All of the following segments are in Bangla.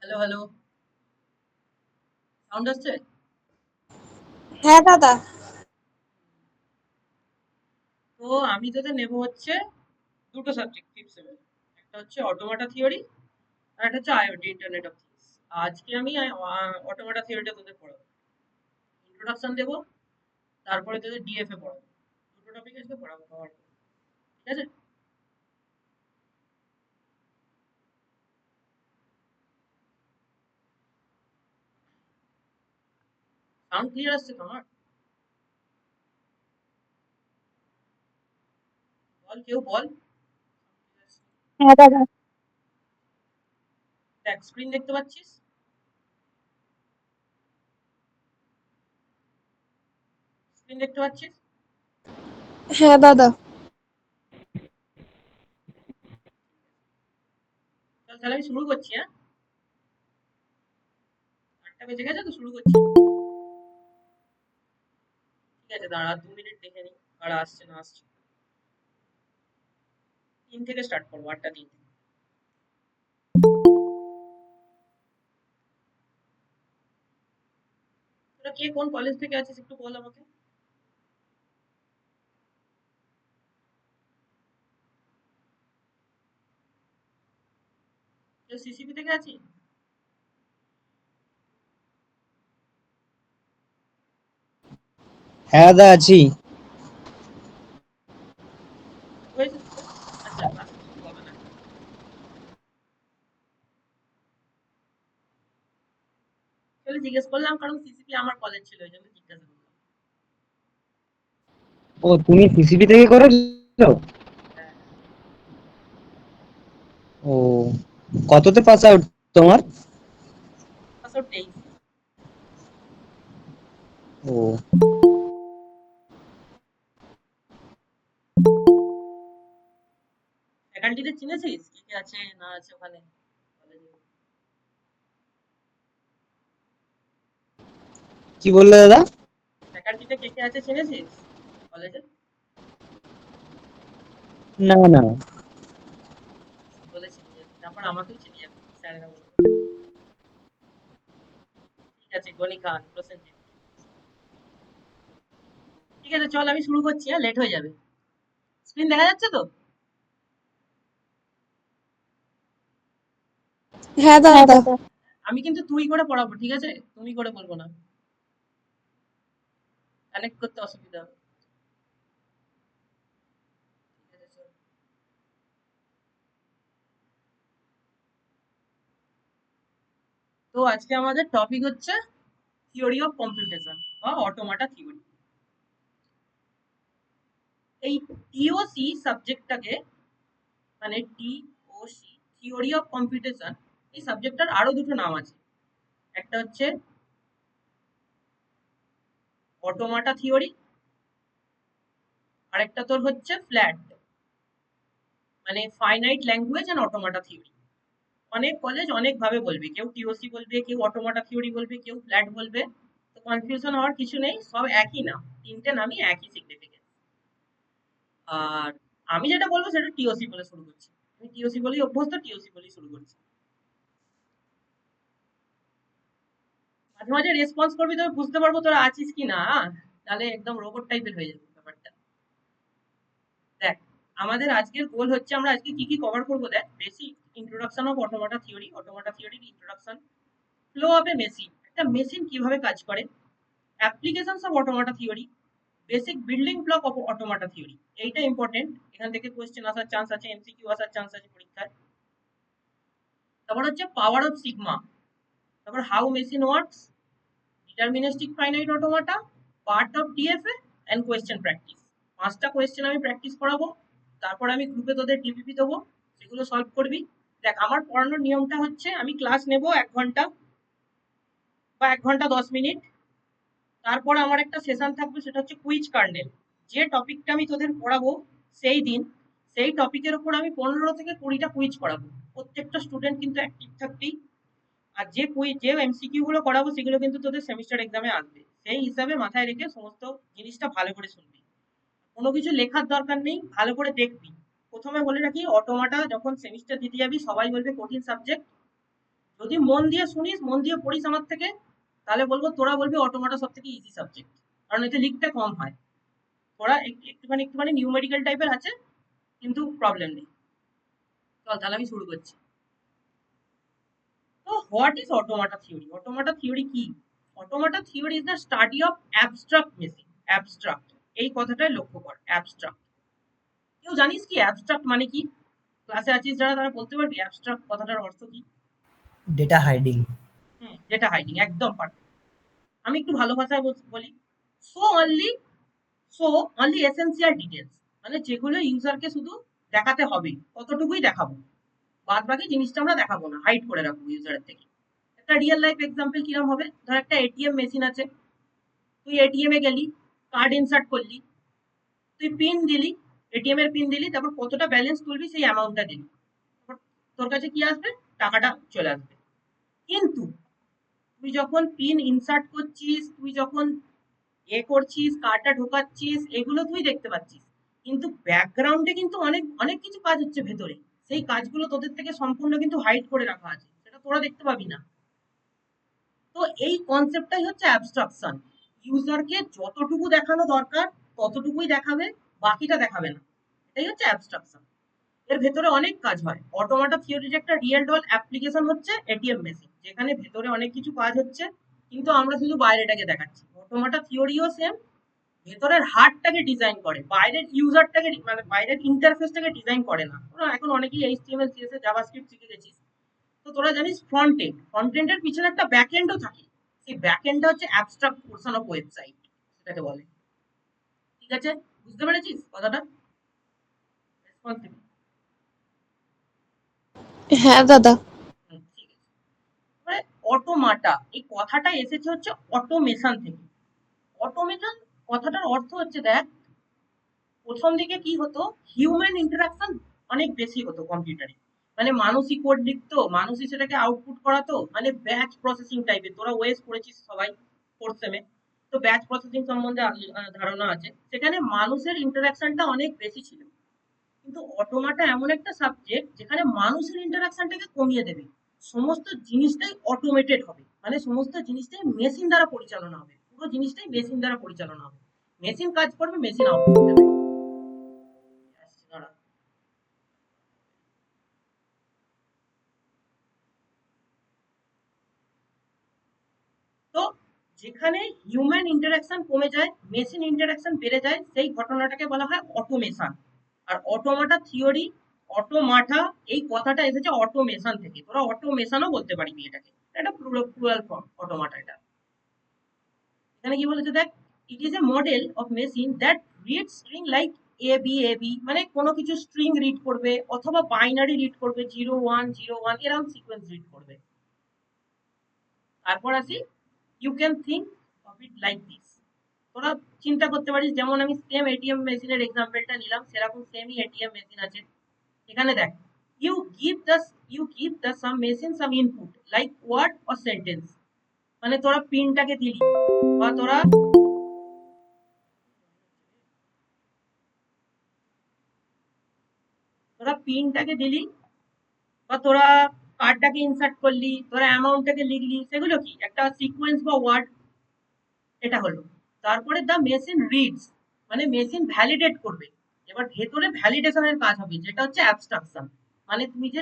Hello, hello. সাউন্ড আসছে? হ্যাঁ দাদা। তো আমি তোদের নেব হচ্ছে ২ টো সাবজেক্ট 5th সেমের। একটা হচ্ছে অটোমাটা থিওরি আর একটা হচ্ছে IoT ইন্টারনেট অফ থিংস। আজকে আমি অটোমাটা থিওরিটা তোদের পড়াবো। ইন্ট্রোডাকশন দেব, তারপরে তোদের ডিএফএ পড়াবো। ২ টো টপিক আজকে পড়াবো কভার করব। ঠিক আছে? সাউন্ড ক্লিয়ার আসছে তো আমার? বল কেউ বল। হ্যাঁ দাদা। দেখ স্ক্রিন দেখতে পাচ্ছিস? স্ক্রিন দেখতে পাচ্ছিস? হ্যাঁ দাদা। চল তাহলে আমি শুরু করছি, হ্যাঁ? ৮টা বেজে গেছে তো শুরু করছি। ঠিক আছে দাঁড়া ২ মিনিট দেখে নিই কারা আসছে না আসছে। ৩ থেকে স্টার্ট করবো ৮টা ৩ থেকে। তোরা কে কোন কলেজ থেকে আছিস একটু বল আমাকে। কেউ সিসিপি থেকে আছিস? হ্যাঁ দাদা আছি। হয়েছে তোদের? আচ্ছা ক্লাসে কিছু হবে না। আসলে জিজ্ঞেস করলাম কারণ সিসিপি আমার কলেজ ছিল ওই জন্য জিজ্ঞাসা করলাম। ও তুমি সিসিপি থেকে করেছো? হ্যাঁ হ্যাঁ। ও কততে পাস আউট তোমার? Pass out 23। ও ফ্যাকাল্টিদের চিনেছিস কি কি আছে না আছে ওখানে কলেজে? কি বললে দাদা? ফ্যাকাল্টিতে কে কে আছে চিনেছিস কলেজে? না না। বলে চিনি যাবি তারপর আমাকেও চিনি যাবি স্যারেরা বলবে। ঠিক আছে গনি খান প্রসেনজিৎ। ঠিক আছে চল আমি শুরু করছি, হ্যাঁ লেট হয়ে যাবে। স্ক্রিন দেখা যাচ্ছে তো? হ্যাঁ দাদা। আমি কিন্তু তুই করে পড়াবো ঠিক আছে, তুমি করে বলবো না, কানেক্ট করতে অসুবিধা হবে। ঠিক আছে চল। তো আজকে আমাদের টপিক হচ্ছে থিওরি অফ কম্পিউটেশন বা অটোমাটা থিওরি। এই টিওসি সাবজেক্টটাকে মানে টিওসি থিওরি অফ কম্পিউটেশন, এই সাবজেক্টটার আরো দুটো নাম আছে। একটা হচ্ছে অটোমাটা থিওরি, আর একটা তোর হচ্ছে ফ্ল্যাট মানে ফাইনাইট ল্যাঙ্গুয়েজ এন্ড অটোমাটা থিওরি। অনেক কলেজ অনেক ভাবে বলবে, কেউ টিওসি বলবে, কেউ অটোমাটা থিওরি বলবে, কেউ ফ্ল্যাট বলবে। তো কনফিউশন হওয়ার কিছু নেই, সব একই নাম, তিনটে নামই একই সিগনিফিকেন্স। আর আমি যেটা বলবো সেটা টিওসি বলে শুরু করছি। আমি টিওসি বলেই অভ্যস্ত, টিওসি বলেই শুরু করছি। মাঝে মাঝে রেসপন্স করবি তবে বুঝতে পারবো তোরা আছিস কি না, তাহলে একদম রোবট টাইপের হয়ে যাবে ব্যাপারটা। দেখ আমাদের আজকের গোল হচ্ছে আমরা আজকে কি কি কভার করবো। দেখ basic introduction of automata theory, automata থিওরির introduction, flow of a machine, একটা মেশিন কিভাবে কাজ করে, applications of automata theory, basic building block of automata theory. এইটা ইম্পর্টেন্ট, এখান থেকে কোয়েশ্চেন আসার চান্স আছে, এমসিকিউ আসার চান্স আছে পরীক্ষায়। তারপর হচ্ছে পাওয়ার অফ সিগমা, তারপর how machine works, deterministic finite automata, part of DFA and question practice. পাঁচটা কোয়েশ্চেন আমি প্র্যাকটিস করাবো, তারপর আমি গ্রুপে তোদের ডিপিপি দেবো, সেগুলো সলভ করবি। দেখ আমার পড়ানোর নিয়মটা হচ্ছে আমি ক্লাস নেব 1 ঘন্টা বা 1 ঘন্টা 10 মিনিট, তারপর আমার একটা সেশন থাকবে সেটা হচ্ছে কুইজ কার্নেল। যে টপিকটা আমি তোদের পড়াবো সেই দিন সেই টপিকের উপর আমি 15 থেকে 20টা কুইজ করাবো। প্রত্যেকটা স্টুডেন্ট কিন্তু অ্যাক্টিভ থাকবেই। আর যে কুইজ যে এমসিকিউ গুলো করাবো সেগুলো কিন্তু তোদের সেমিস্টার এক্সামে আসবে, সেই হিসাবে মাথায় রেখে সমস্ত জিনিসটা ভালো করে শুনবি। কোনো কিছু লেখার দরকার নেই, ভালো করে দেখবি। প্রথমে বলে রাখি অটোমাটা যখন সেমিস্টার দিতে যাবি সবাই বলবে কঠিন সাবজেক্ট, যদি মন দিয়ে শুনিস, মন দিয়ে পড়িস আমার থেকে, তাহলে বলবো তোরা বলবি অটোমাটা সব থেকে ইজি সাবজেক্ট, কারণ এতে লিখতে কম হয়। ওরা একটুখানি একটুখানি নিউমেরিক্যাল টাইপের আছে, কিন্তু প্রবলেম নেই। চল তাহলে আমি শুরু করছি। তো what is automata theory? Automata theory কি? Automata theory is the study of abstract machine. Abstract, এই কথাটাই লক্ষ্য কর, অ্যাবস্ট্রাক্ট। কেউ জানিস কি অ্যাবস্ট্রাক্ট মানে কি? ক্লাসে আছিস যারা, তারা বলতে পারবি অ্যাবস্ট্রাক্ট কথাটার অর্থ কি? Data hiding. ডেটা হাইডিং, একদম পারফেক্ট। আমি একটু ভালো ভাষায় বলি, so only so only essential details, মানে যেগুলো ইউজারকে শুধু দেখাতে হবে ততটুকুই দেখাবো, বাদ বাকি জিনিসটা আমরা দেখাবো না, হাইড করে রাখবো ইউজারের থেকে। একটা রিয়েল লাইফ এক্সাম্পল কিরকম হবে, ধর একটা এটিএম মেশিন আছে, তুই এটিএম এ গেলি, কার্ড ইনসার্ট করলি, তুই পিন দিলি, এটিএম এর পিন দিলি, তারপর কতটা ব্যালেন্স তুলবি সেই অ্যামাউন্টটা দিলি, তারপর তোর কাছে কি আসবে? টাকাটা চলে আসবে। কিন্তু তুই যখন পিন ইনসার্ট করছিস, তুই যখন করছিস, কার্ডটা ঢোকাচ্ছিস, এগুলো তুই দেখতে পাচ্ছিস, কিন্তু ব্যাকগ্রাউন্ডে কিন্তু অনেক অনেক কিছু কাজ হচ্ছে ভেতরে, সেই কাজগুলো তোদের থেকে সম্পূর্ণ কিন্তু হাইড করে রাখা আছে, সেটা তোরা দেখতে পাবি না। তো এই কনসেপ্টটাই হচ্ছে অ্যাবস্ট্রাকশন। ইউজারকে যতটুকু দেখানো দরকার ততটুকুই দেখাবে, বাকিটা দেখাবে না, এটাই হচ্ছে অ্যাবস্ট্রাকশন। এর ভেতরে অনেক কাজ হয়। অটোমাটা থিওরির একটা রিয়েল ওয়ার্ল্ড অ্যাপ্লিকেশন হচ্ছে এটিএম মেশিন, যেখানে ভেতরে অনেক কিছু কাজ হচ্ছে, কিন্তু আমরা শুধু বাইরেটাকে দেখাচ্ছি। অটোমাটা থিওরিও সেম, ভেতরের হার্টটাকে ডিজাইন করে, বাইরের ইউজারটাকে, মানে বাইরের ইন্টারফেসটাকে ডিজাইন করে না। তোরা এখন অনেকেই এইচটিএমএল সিএসএস জাভাস্ক্রিপ্ট শিখে গেছিস, তো তোরা জানিস ফ্রন্ট এন্ড, ফ্রন্ট এন্ডের পিছনে একটা ব্যাক এন্ডও থাকে। সেই ব্যাক এন্ডটা হচ্ছে অ্যাবস্ট্রাক্ট পোরশন অফ ওয়েবসাইট, সেটাকে বলে। ঠিক আছে, বুঝতে পেরেছিস কথাটা? রেসপন্স দিবি? হ্যাঁ দাদা। ঠিক আছে। এবারে অটোমাটা, এই কথাটা এসেছে হচ্ছে অটোমেশন থেকে। অটোমেশন কথাটার অর্থ হচ্ছে, দেখ, প্রথম দিকে কি হতো, হিউম্যান ইন্টারাকশন অনেক বেশি হতো কম্পিউটারে, মানে মানুষই কোড লিখতো, মানুষই সেটাকে আউটপুট করাতো, মানে ব্যাচ প্রসেসিং টাইপের। তোরা ওয়েস পড়েছিস সবাই ফোর্থ সেমে, তো ব্যাচ প্রসেসিং সম্বন্ধে ধারণা আছে, সেখানে মানুষের ইন্টারাকশনটা অনেক বেশি ছিল। কিন্তু অটোমাটা এমন একটা সাবজেক্ট যেখানে মানুষের ইন্টারাকশনটাকে কমিয়ে দেবে, সমস্ত জিনিসটাই অটোমেটেড হবে, মানে সমস্ত জিনিসটাই মেশিন দ্বারা পরিচালনা হবে, পুরো জিনিসটাই মেশিন দ্বারা পরিচালনা হবে, মেশিন কাজ করবে, মেশিন আউটপুট দেবে। দাঁড়া। তো যেখানে হিউম্যান ইন্টারাকশন কমে যায়, মেশিন ইন্টারাকশন বেড়ে যায়, সেই ঘটনাটাকে বলা হয় অটোমেশন। আর অটোমাটা থিওরি, অটোমাটা, এই কথাটা এসেছে অটোমেশন থেকে, তোরা অটোমেশনও বলতে পারবি এটাকে, এটা প্লুরাল ফর্ম অটোমাটা। এটা এখানে কি বলেছে দেখ, it is a model of machine that read string like a B A b, মানে কোনো কিছু স্ট্রিং রিড করবে অথবা বাইনারি রিড করবে, 0 1 0 1 এরকম সিকোয়েন্স রিড করবে। তারপর আসি, you can think of it like this, তোরা চিন্তা করতে পারিস, যেমন আমি সেম এটিএম মেশিনের এক্সাম্পলটা নিলাম, সেরকম সেমই এটিএম মেশিন আছে। এখানে দেখ, you give the you give the some machine some input like word or sentence, মানে তোরা পিনটাকে দিলি, বা তোরা পিনটাকে দিলি, বা তোরা কার্ডটাকে ইনসার্ট করলি, তোরা অ্যামাউন্টটাকে লিখলি, সেগুলো কি একটা সিকোয়েন্স বা ওয়ার্ড, এটা হলো। তারপরে দ্য মেশিন রিডস, মানে মেশিন ভ্যালিডেট করবে। এবার ভেতরে ভ্যালিডেশনের কাজ হবে, যেটা হচ্ছে অ্যাবস্ট্রাকশন, মানে তুমি যে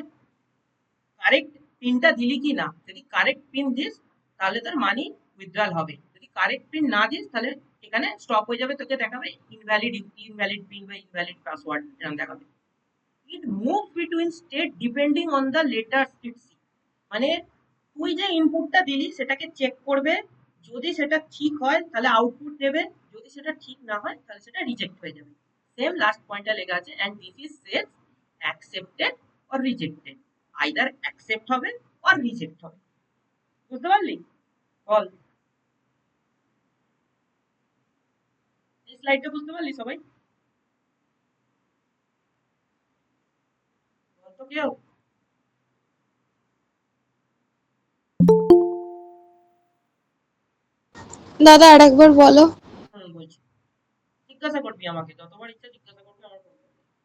কারেক্ট পিনটা দিলি কি না, যদি কারেক্ট পিন দিস তাহলে তার মানি উইথড্রল হবে, যদি কারেক্ট পিন না দিস তাহলে এখানে স্টপ হয়ে যাবে, তোকে দেখাবে ইনভ্যালিড, ইনভ্যালিড পিন বা ইনভ্যালিড পাসওয়ার্ড এরকম দেখাবে। It move between state depending on the letter it see, মানে তুই যে ইনপুটটা দিলি সেটাকে চেক করবে, যদি সেটা ঠিক হয় তাহলে আউটপুট দেবে, যদি সেটা ঠিক না হয় তাহলে সেটা রিজেক্ট হয়ে যাবে। সেম লাস্ট পয়েন্টটা লেখা আছে, and this is self accepted or rejected, either accept হবে অর রিজেক্ট হবে। বুঝতে পারলি? বল, এই স্লাইডটা বুঝতে পারলি সবাই? বল তো কেউ। দাদা আরেকবার বলো। বলছি, জিজ্ঞাসা করবি আমাকে, যতবার ইচ্ছা জিজ্ঞাসা করবি, আমার কোনো problem নেই।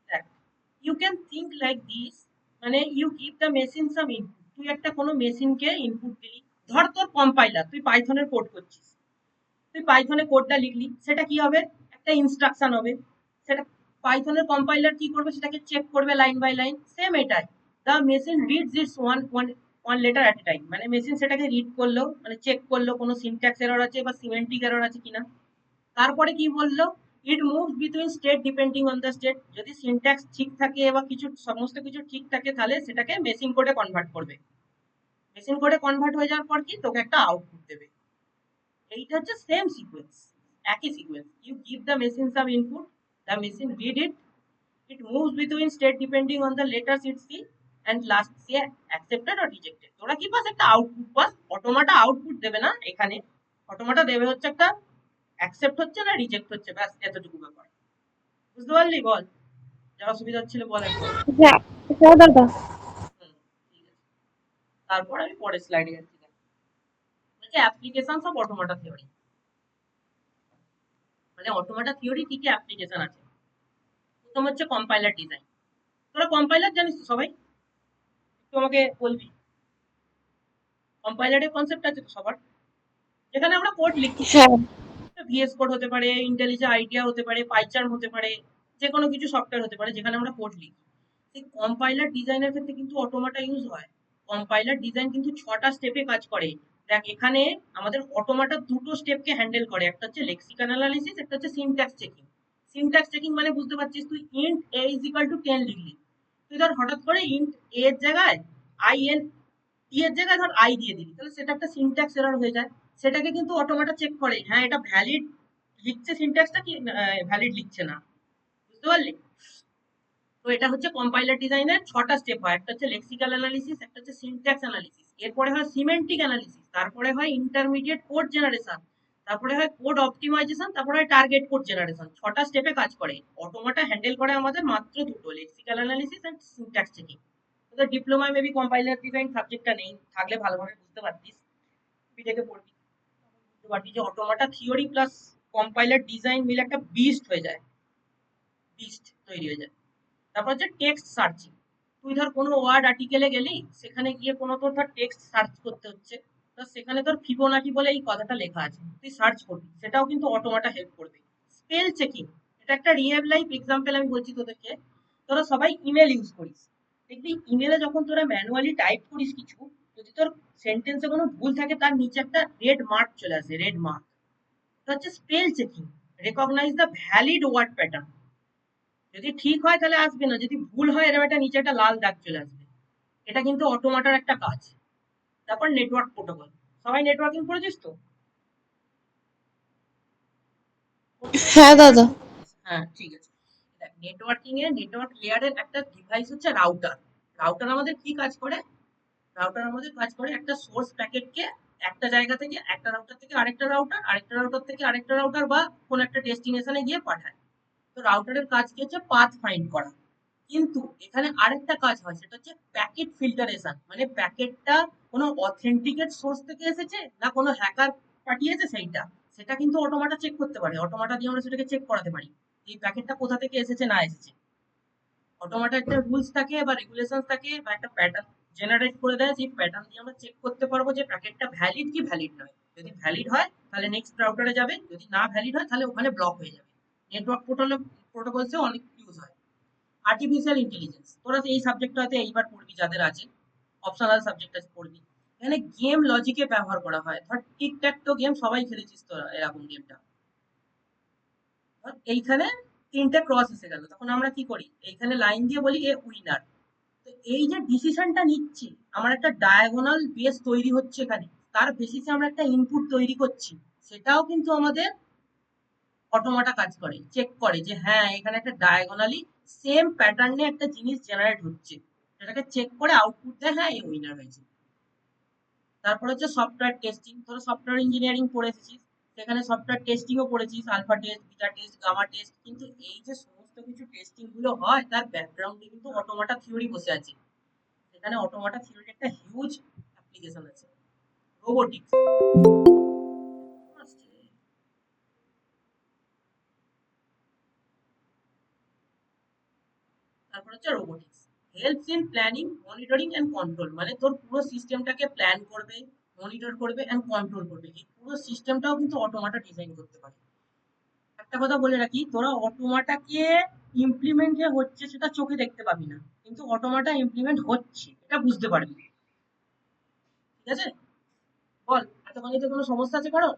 দেখ, you can think like this, মানে you give the machine some input, তুই একটা কোনো মেশিনকে ইনপুট দিলি, ধর তোর কম্পাইলার, তুই পাইথনের কোড করছিস, তুই পাইথনে কোডটা লিখলি, সেটা কি হবে, একটা ইনস্ট্রাকশন হবে, সেটা পাইথনের কম্পাইলার কি করবে, সেটাকে চেক করবে লাইন বাই লাইন, সেম এটাই, the machine reads it's one letter at a time, মানে মেশিন সেটাকে রিড করলো, মানে চেক করলো কোনো সিনট্যাক্স এরর আছে বা সিমেন্টিক এরর আছে কিনা, তারপরে কি বললো, it moves between state depending on the state, যদি সিনট্যাক্স ঠিক থাকে বা কিছু সমস্ত কিছু ঠিক থাকে তাহলে সেটাকে মেশিন কোডে কনভার্ট করবে, মেশিন কোডে কনভার্ট হয়ে যাওয়ার পর কি তোকে একটা আউটপুট দেবে। এইটা হচ্ছে সেম সিকোয়েন্স, একই sequence, you give the machine some input, the machine read it, it moves between state depending on the letters it see, and last see accepted or rejected, তোরা কি পাস, একটা আউটপুট পাস, অটোমাটা আউটপুট দেবে না এখানে, অটোমাটা দেবে হচ্ছে একটা অ্যাকসেপ্ট হচ্ছে না রিজেক্ট হচ্ছে, ব্যাস এতটুকু ব্যাপার, বুঝতে পারলি, বল যারা অসুবিধা হচ্ছিল বল একবার। হ্যাঁ হ্যাঁ দাদা। হুম, ঠিক আছে, তারপর আমি পরের স্লাইডে যাচ্ছি, বলছে অ্যাপ্লিকেশনস অফ অটোমাটা থিওরি, মানে অটোমাটা থিওরি কি কি অ্যাপ্লিকেশন আছে। প্রথম হচ্ছে কম্পাইলার ডিজাইন, তোরা কম্পাইলার জানিস তো সবাই, একটু আমাকে বলবি, কম্পাইলারের কনসেপ্ট আছে তো সবার, যেখানে আমরা কোড লিখি, হ্যাঁ ভিএস কোড হতে পারে, ইন্টেলিজেন্ট আইডিয়া হতে পারে, পাইচার্ম হতে পারে, যে কোনো কিছু সফটওয়্যার হতে পারে যেখানে আমরা কোড লিখি, সেই কম্পাইলার ডিজাইনের ক্ষেত্রে কিন্তু অটোমাটা ইউজ হয়। কম্পাইলার ডিজাইন কিন্তু 6টা স্টেপে কাজ করে। দেখ এখানে আমাদের অটোমাটা দুটো স্টেপকে হ্যান্ডেল করে, একটা হচ্ছে লেক্সিক্যাল অ্যানালিসিস, একটা হচ্ছে সিনট্যাক্স চেকিং। সিনট্যাক্স চেকিং মানে বুঝতে পারছিস, তুই int a is equal two 10 লিখলি, তুই ধর হঠাৎ করে ইন্ট a এর জায়গায় আই এন টি এর জায়গায় ধর আই দিয়ে দিবি, তাহলে সেটা একটা সিনট্যাক্স এরর হয়ে যায়, সেটাকে কিন্তু অটোমেটা চেক করে, হ্যাঁ এটা ভ্যালিড লিখছে সিনট্যাক্সটা কি ভ্যালিড লিখছে না, বুঝতে পারলি। তো এটা হচ্ছে কম্পাইলার ডিজাইনের 6টা স্টেপ হয়, একটা হচ্ছে লেক্সিক্যাল অ্যানালিসিস, একটা হচ্ছে সিনট্যাক্স অ্যানালিসিস, এরপরে হয় সিমেন্টিক অ্যানালিসিস, তারপরে হয় ইন্টারমিডিয়েট কোড জেনারেশন, তারপরে হয় কোড অপটিমাইজেশন, তারপরে হয় টার্গেট কোড জেনারেশন, 6টা স্টেপে কাজ করে। অটোমাটা হ্যান্ডেল করে আমাদের মাত্র দুটো, lexical analysis and syntax checking. তোদের ডিপ্লোমায় মেবি কম্পাইলার ডিজাইন সাবজেক্টটা নেই, থাকলে ভালোভাবে বুঝতে পারতিস, বিটেকে পড়বি, বুঝতে পারবি যে অটোমাটা থিওরি প্লাস কম্পাইলার ডিজাইন মিলে একটা বিস্ট হয়ে যায়, বিস্ট তৈরি হয়ে যায়। তারপর হচ্ছে টেক্সট সার্চিং, তুই ধর কোনো ওয়ার্ড আর্টিকেলে গেলি, সেখানে গিয়ে কোনো তোর ধর টেক্সট সার্চ করতে হচ্ছে, তো সেখানে তোর ফিবোনাকি বলে এই কথাটা লেখা আছে, তুই সার্চ করবি, সেটাও কিন্তু অটোমাটা হেল্প করবে। স্পেল চেকিং, এটা একটা রিয়েল লাইফ এক্সাম্পল আমি বলছি তোদেরকে, তোরা সবাই ইমেল ইউজ করিস, দেখবি ইমেলে যখন তোরা ম্যানুয়ালি টাইপ করিস কিছু, যদি তোর সেন্টেন্সে কোনো ভুল থাকে তার নিচে একটা রেড মার্ক চলে আসে, রেড মার্ক, এটা হচ্ছে spell checking, recognize the valid word pattern, যদি ঠিক হয় তাহলে আসবে না, যদি ভুল হয় এরকম একটা নিচে একটা লাল দাগ চলে আসবে, এটা কিন্তু অটোমাটার একটা কাজ। তারপর নেটওয়ার্ক প্রোটোকল, সবাই নেটওয়ার্কিং করেছিস তো, হ্যাঁ দাদা। হ্যাঁ ঠিক আছে, দেখ নেটওয়ার্কিং এ নেটওয়ার্ক লেয়ারের একটা ডিভাইস হচ্ছে রাউটার, রাউটার আমাদের কি কাজ করে, রাউটার আমাদের কাজ করে একটা সোর্স প্যাকেটকে একটা জায়গা থেকে, একটা রাউটার থেকে আরেকটা রাউটার, আরেকটা রাউটার থেকে আরেকটা রাউটার বা কোন একটা ডেস্টিনেশনে গিয়ে পাঠায়। তো রাউটারের কাজ কি হচ্ছে, পাথ ফাইন্ড করা, কিন্তু এখানে আরেকটা কাজ হয়, সেটা হচ্ছে প্যাকেট ফিল্টারেশন, মানে প্যাকেটটা কোনো অথেন্টিকেট সোর্স থেকে এসেছে না কোনো হ্যাকার পাঠিয়েছে, সেইটা সেটা কিন্তু অটোমাটা চেক করতে পারে, অটোমাটা দিয়ে আমরা সেটাকে চেক করাতে পারি এই প্যাকেটটা কোথা থেকে এসেছে না এসেছে। অটোমাটা একটা রুলস থাকে বা রেগুলেশন থাকে বা একটা প্যাটার্ন জেনারেট করে দেয়, যে প্যাটার্ন দিয়ে আমরা চেক করতে পারবো যে প্যাকেটটা ভ্যালিড কি ভ্যালিড নয়, যদি ভ্যালিড হয় তাহলে নেক্সট রাউটারে যাবে, যদি না ভ্যালিড হয় তাহলে ওখানে ব্লক হয়ে যাবে। নেটওয়ার্ক প্রোটোকলসে অনেক ইউজ হয়। আর্টিফিশিয়াল ইন্টেলিজেন্স, তোরা এই সাবজেক্টটা হয়তো এইবার পড়বি, যাদের আছে অপশনাল সাবজেক্ট আছে পড়বি, এখানে গেম লজিকে ব্যবহার করা হয়, ধর টিকট্যাক তো গেম সবাই খেলেছিস তোরা, এরকম গেমটা, ধর এইখানে তিনটে ক্রস এসে গেল, তখন আমরা কি করি, এইখানে লাইন দিয়ে বলি এ উইনার, তো এই যে ডিসিশনটা নিচ্ছি, আমার একটা ডায়াগোনাল বেস তৈরি হচ্ছে এখানে, তার বেসিসে আমরা একটা ইনপুট তৈরি করছি, সেটাও কিন্তু আমাদের অটোমাটা কাজ করে, চেক করে যে হ্যাঁ এখানে একটা ডায়াগোনালি সেম প্যাটার্নে একটা জিনিস জেনারেট হচ্ছে, সেটাকে চেক করে আউটপুট দেয়, হ্যাঁ এই উইনার হয়েছে। তারপর হচ্ছে সফটওয়্যার টেস্টিং, তোরা সফটওয়্যার ইঞ্জিনিয়ারিং পড়ে এসেছিস, সেখানে সফটওয়্যার টেস্টিংও পড়েছিস, alpha test, beta test, gamma test, কিন্তু এই যে সমস্ত কিছু টেস্টিং গুলো হয় তার ব্যাকগ্রাউন্ডে কিন্তু অটোমাটা থিওরি বসে আছে, সেখানে অটোমাটা থিওরির একটা হিউজ অ্যাপ্লিকেশন আছে। রোবোটিক্স, তারপর হচ্ছে robotics, helps in planning, monitoring and control, মানে তোর পুরো সিস্টেমটাকে প্ল্যান করবে, মনিটর করবে এন্ড কন্ট্রোল করবে। এই পুরো সিস্টেমটাও কিন্তু অটোমাটা ডিজাইন করতে পারে। একটা কথা বলে রাখি, তোরা অটোমাটাকে ইমপ্লিমেন্ট যে হচ্ছে সেটা চোখে দেখতে পাবি না, কিন্তু অটোমাটা ইমপ্লিমেন্ট হচ্ছে এটা বুঝতে পারবি। ঠিক আছে, বল এতখানিতে কোনো সমস্যা আছে কারো?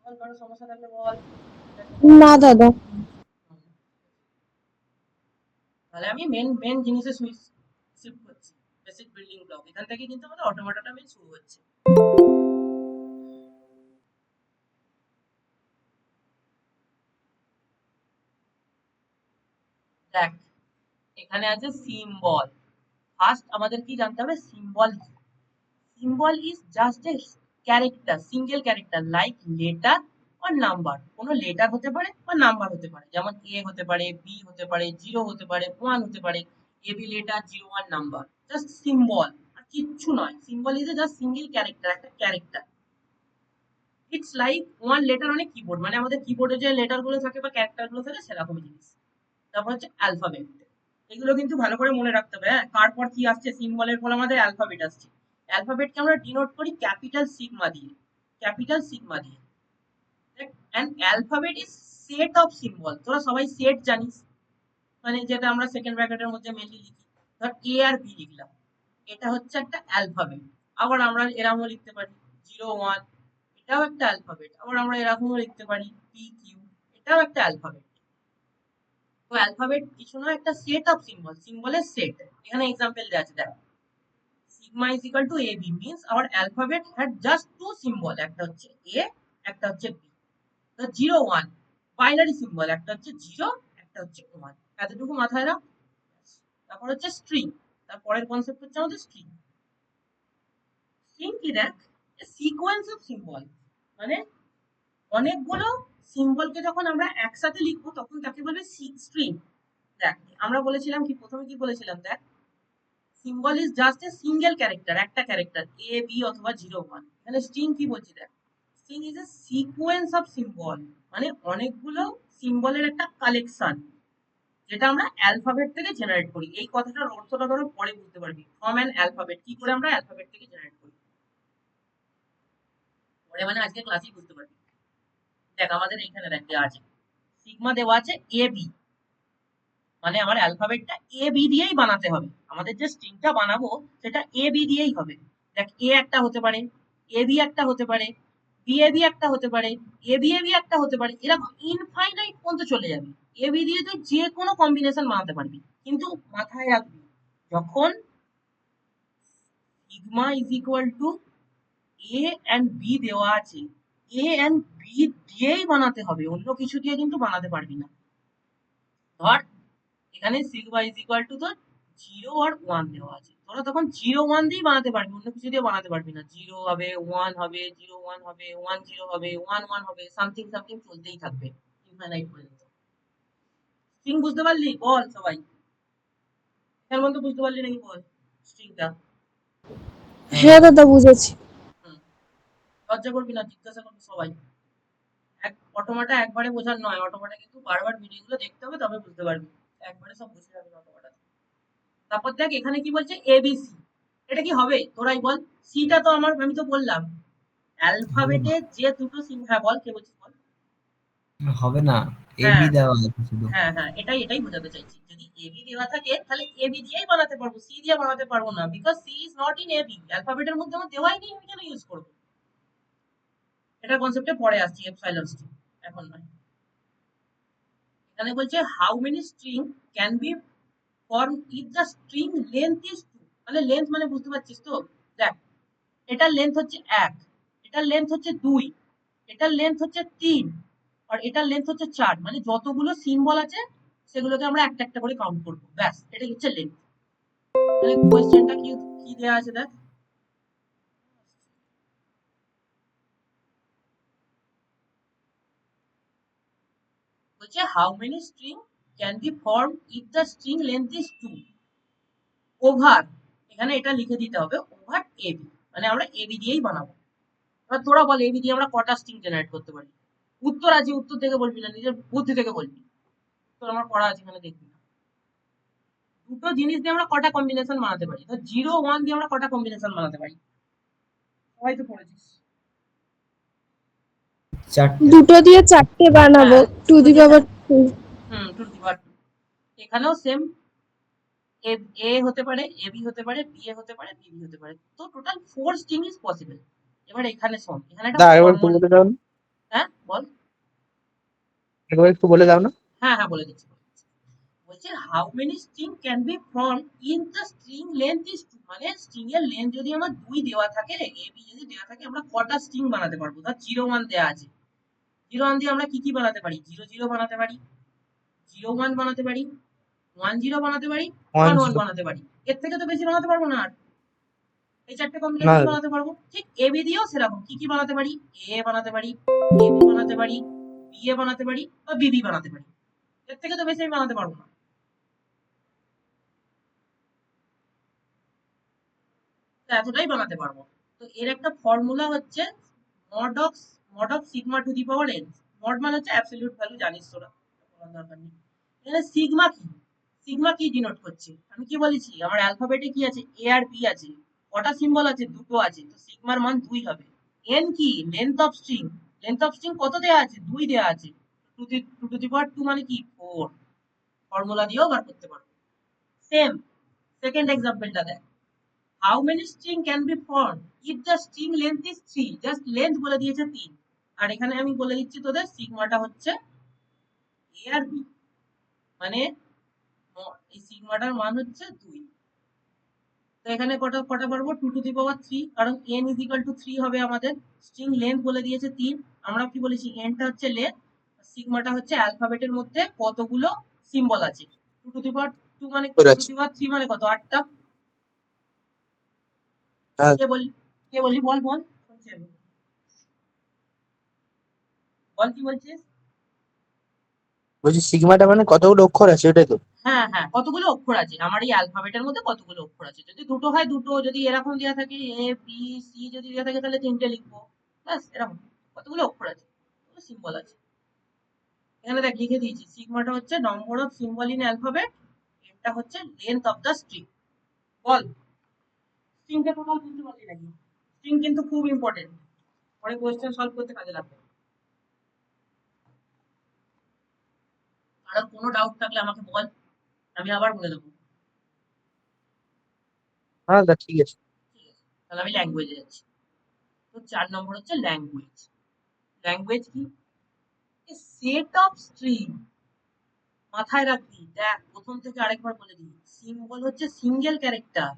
বল, কারো সমস্যা থাকলে বল। না দাদা। তাহলে আমি মেন মেন জিনিসে সুইচ শিফট করছি। বেসিক বিল্ডিং ব্লক এখান থেকে কিন্তু আমাদের অটোমাটাটা মেন শুরু হচ্ছে। দেখ, এখানে আছে সিম্বল। ফার্স্ট আমাদের কি জানতে হবে? Symbol. Symbol is just a character, single character like letter or number. কোনো লেটার হতে পারে বা নাম্বার হতে পারে, যেমন এ হতে পারে, বি হতে পারে, জিরো হতে পারে, ওয়ান হতে পারে। A B letter, zero one number, just symbol আর কিচ্ছু নয়। Symbol is a just single character, একটা character. It's like one letter on a keyboard, মানে আমাদের কিবোর্ডে যে লেটার গুলো থাকে বা ক্যারেক্টার গুলো থাকে সেরকম জিনিস। তারপর হচ্ছে অ্যালফাবেট। এগুলো কিন্তু ভালো করে মনে রাখতে হবে। হ্যাঁ, কার পর কি আসছে? সিম্বলের পর আমাদের অ্যালফাবেট আসছে। অ্যালফাবেটকে আমরা ডিনোট করি ক্যাপিটাল সিগমা দিয়ে, ক্যাপিটাল সিগমা দিয়ে। And alphabet is set of symbol. তোরা সবাই সেট জানিস, মানে যেটা আমরা সেকেন্ড ব্র্যাকেটের মধ্যে মেনলি লিখি। ধর এ আর বি লিখলাম, এটা হচ্ছে একটা অ্যালফাবেট। আবার আমরা এরকমও লিখতে পারি জিরো ওয়ান, এটাও একটা অ্যালফাবেট। আবার আমরা এরকমও লিখতে পারি পি কিউ, এটাও একটা অ্যালফাবেট। তো অ্যালফাবেট কিছু নয়, একটা সেট অফ সিম্বল, সিম্বলের সেট। এখানে এক্সাম্পল দেওয়া আছে, দেখো। Sigma is equal to a b means our alphabet had just two symbol, একটা হচ্ছে এ, একটা হচ্ছে বি। তো জিরো ওয়ান বাইনারি সিম্বল, একটা হচ্ছে জিরো, একটা হচ্ছে ওয়ান। এতটুকু মাথায় রাখ। তারপর হচ্ছে স্ট্রিং, তারপরের কনসেপ্ট হচ্ছে আমাদের স্ট্রিং। স্ট্রিং কি দেখ, সিকোয়েন্স অফ সিম্বল, মানে অনেকগুলো সিম্বলকে যখন আমরা একসাথে লিখবো তখন তাকে বলে স্ট্রিং। দেখ, আমরা বলেছিলাম কি, প্রথমে কি বলেছিলাম দেখ, symbol is just a single character, একটা ক্যারেক্টার এ বি অথবা জিরো ওয়ান। এখানে স্ট্রিং কি বলছি দেখ, string is a sequence of symbol, মানে অনেকগুলো সিম্বলের একটা কালেকশন, যেটা আমরা অ্যালফাবেট থেকে জেনারেট করি। এই কথাটার অর্থটা ধরো পরে বুঝতে পারবি, ফ্রম অ্যান অ্যালফাবেট, কি করে আমরা অ্যালফাবেট থেকে জেনারেট করি পরে, মানে আজকে ক্লাসেই বুঝতে পারবি। দেখ আমাদের এইখানে দেখ দেওয়া আছে, সিগমা দেওয়া আছে এ বি, মানে আমার অ্যালফাবেটটা এ বি দিয়েই বানাতে হবে। আমাদের যে স্ট্রিংটা বানাবো সেটা এ বি দিয়েই হবে। দেখ, এ একটা হতে পারে, এ বি একটা হতে পারে, বি এ বি একটা হতে পারে, এ বি এ বি একটা হতে পারে, এরকম ইনফাইনাইট পর্যন্ত চলে যাবে। এ বি দিয়ে তুই যে কোনো কম্বিনেশন বানাতে পারবি, কিন্তু মাথায় রাখবি, যখন sigma is equal to a and b দেওয়া আছে, এ এন্ড বি দিয়েই বানাতে হবে, অন্য কিছু দিয়ে কিন্তু বানাতে পারবি না। ধর এখানে সিগমা ইজ ইকুয়াল টু তোর জিরো আর ওয়ান দেওয়া আছে, তোরা তখন জিরো ওয়ান দিয়েই বানাতে পারবি, অন্য কিছু দিয়ে বানাতে পারবি না। জিরো হবে, ওয়ান হবে, জিরো ওয়ান হবে, ওয়ান জিরো হবে, ওয়ান ওয়ান হবে, সামথিং সামথিং চলতেই থাকবে ইনফাইনাইট পর্যন্ত। স্ট্রিং বুঝতে পারলি? বল সবাই, এর মধ্যে বুঝতে পারলি নাকি বল স্ট্রিংটা? হ্যাঁ দাদা, বুঝেছি। হুম, লজ্জা করবি না, জিজ্ঞাসা করবি সবাই। অটোমাটা একবারে বোঝার নয়, অটোমাটা কিন্তু বারবার ভিডিওগুলো দেখতে হবে তবে বুঝতে পারবি, একবারে সব বুঝে যাবি অটোমাটা। তারপর দেখ এখানে কি বলছে এবিসি, এটা কি হবে তোরাই বল। সিটা তো আমার, আমি তো বললাম হবে না, অ্যালফাবেটের যে দুটো সিম। হ্যাঁ বল, কে বলছিস বল। হবে না, এবি হ্যাঁ দেওয়া আছে শুধু। হ্যাঁ হ্যাঁ, এটাই এটাই বোঝাতে চাইছি, যদি এবি দেওয়া থাকে তাহলে এবি দিয়েই বানাতে পারবো, সি দিয়ে বানাতে পারবো না, because C is not in AB, অ্যালফাবেটের মধ্যে আমার দেওয়াই নেই, আমি কেন ইউজ করবো? এটা কনসেপ্টে পরে আসছি, এপসাইলন স্ট্রিং, এখন নয়। এখানে বলছে how many string can be form if the string length is two, মানে লেন্থ মানে বুঝতে পারছিস তো। দেখ, এটার লেন্থ হচ্ছে এক, এটার লেন্থ হচ্ছে দুই, এটার লেন্থ হচ্ছে তিন, আর এটার লেন্থ হচ্ছে চার, মানে যতগুলো সিম্বল আছে সেগুলোকে আমরা একটা একটা করে কাউন্ট করবো, ব্যাস এটাই হচ্ছে লেন্থ। তাহলে কোয়েশ্চেনটা কি কি দেওয়া আছে দেখ, বলছে how many string can be form if the string length is two over, এখানে এটা লিখে দিতে হবে ওভার এবি, মানে আমরা এবি দিয়েই বানাবো। এবার তোরা বল এবি দিয়ে আমরা কটা স্ট্রিং জেনারেট করতে পারি? উত্তর আছে, উত্তর থেকে বলবি না, নিজের বুদ্ধি থেকে বলবি। তোর আমার পড়া আছে এখানে দেখবি না। দুটো জিনিস দিয়ে আমরা কটা কম্বিনেশন বানাতে পারি, তো 0 1 দিয়ে আমরা কটা কম্বিনেশন বানাতে পারি, সবাই তো পড়েছিস। চারটে। দুটো দিয়ে চারটে বানাবো, হ্যাঁ, টু দুটো দি দিয়ে পাওয়ার টু। টু দি পাওয়ার 2। এখানেও সেম, এ হতে পারে, এ বি হতে পারে, বি এ হতে পারে, বি বি হতে পারে, তো টোটাল 4 স্ট্রিং ইজ পসিবল। এবার এখানে শোন, এখানে একটা দা একবার একটু ফর্মুলা। বলে দাও না, হ্যাঁ বল। একবার একটু বলে দাও না। হ্যাঁ হ্যাঁ বলে দিচ্ছি। বলছে how many string can be form in the string length is 2, মানে স্ট্রিং এর লেন্থ যদি আমার 2 দেওয়া থাকে, এ বি যদি দেওয়া থাকে, আমরা কটা স্ট্রিং বানাতে পারবো। ধর 0 1 দেওয়া আছে, 0 1 দিয়ে আমরা কি কি বানাতে পারি, 0 0 বানাতে পারি, 0 1 বানাতে পারি, 1 0 বানাতে পারি, 1 1 10 বানাতে পারি। এর থেকে তো বেশি বানাতে পারবো না আর। এই চারটে না কম্বিনেশন দাদা। বানাতে পারবো। ঠিক এবি দিয়েও সেরকম কি কি বানাতে পারি, এ বানাতে পারি, এ বি বানাতে পারি, বি এ বানাতে পারি, বা বিবি বানাতে পারি। এর থেকে তো বেশি আমি বানাতে পারবো না, তো এতটাই বানাতে পারবো। তো এর একটা ফর্মুলা হচ্ছে mod of sigma to the power N. Mod মানে হচ্ছে অ্যাবসলিউট ভ্যালু, জানিস তোরা, বলার দরকার নেই। এখানে সিগমা কি, সিগমা কি ডিনোট করছে, আমি কি বলেছি, আমার অ্যালফাবেটে কি আছে, এ আর বি আছে, কটা সিম্বল আছে, দুটো আছে, তো সিগমার মান 2 হবে। এন কি, length of string, length of string কত দেয়া আছে, 2 দেয়া আছে, টু টু দি পাওয়ার 2 মানে কি 4। ফর্মুলা দিয়েও বার করতে পারবো। সেম সেকেন্ড এক্সাম্পলটা দেখ, how many string can be form if the string length is 3, just length বলে দিয়েছে 3, আর এখানে আমি বলে দিচ্ছি তোদের সিগমাটা হচ্ছে এ আর বি, মানে এই সিগমাটার মান হচ্ছে 2। তো এখানে কটা কটা পারবো, 2 টু দি পাওয়ার 3, কারণ n ইজ ইকুয়াল টু 3 হবে আমাদের। স্ট্রিং লেন্থ বলে দিয়েছে 3, আমরা কি বলেছি, nটা হচ্ছে লেন্থ, সিগমাটা হচ্ছে অ্যালফাবেটের মধ্যে কতগুলো সিম্বল আছে। 2 টু দি পাওয়ার 2 মানে 2 টু দি পাওয়ার 3 মানে কত, 8টা। হ্যাঁ, কে বলি, কে বলি, বল বল, শুনছি আমি। বল কি বলছিস। বলছি সিগমাটা মানে কতগুলো অক্ষর আছে ওটাই তো? হ্যাঁ হ্যাঁ, কতগুলো অক্ষর আছে আমার এই অ্যালফাবেটের মধ্যে, কতগুলো অক্ষর আছে, যদি দুটো হয় দুটো, যদি এরকম দেওয়া থাকে এ বি সি যদি দেওয়া থাকে তাহলে 3টে লিখবো, ব্যাস এরকম। কতগুলো অক্ষর আছে, সিম্বল আছে। এখানে দেখ লিখে দিয়েছি, সিগমাটা হচ্ছে number of symbol in alphabet, এটা হচ্ছে লেন্থ অফ দ্য স্ট্রিং। বল স্ট্রিংটা টোটাল বুঝতে পারলি নাকি, স্ট্রিং কিন্তু খুব ইম্পর্টেন্ট, পরে কোয়েশ্চেন সলভ করতে কাজে লাগবে। আর কোনো ডাউট থাকলে আমাকে বল, আমি আবার বলে দেবো। হ্যাঁ দাদা ঠিক আছে। ঠিক আছে, তাহলে আমি ল্যাঙ্গুয়েজে যাচ্ছি। তো 4 নম্বর হচ্ছে ল্যাঙ্গুয়েজ। ল্যাঙ্গুয়েজ কি, সেট অফ স্ট্রিং, মাথায় রাখবি, দেখ প্রথম থেকে আরেকবার বলে দিই, সিম্বল হচ্ছে সিঙ্গেল ক্যারেক্টার,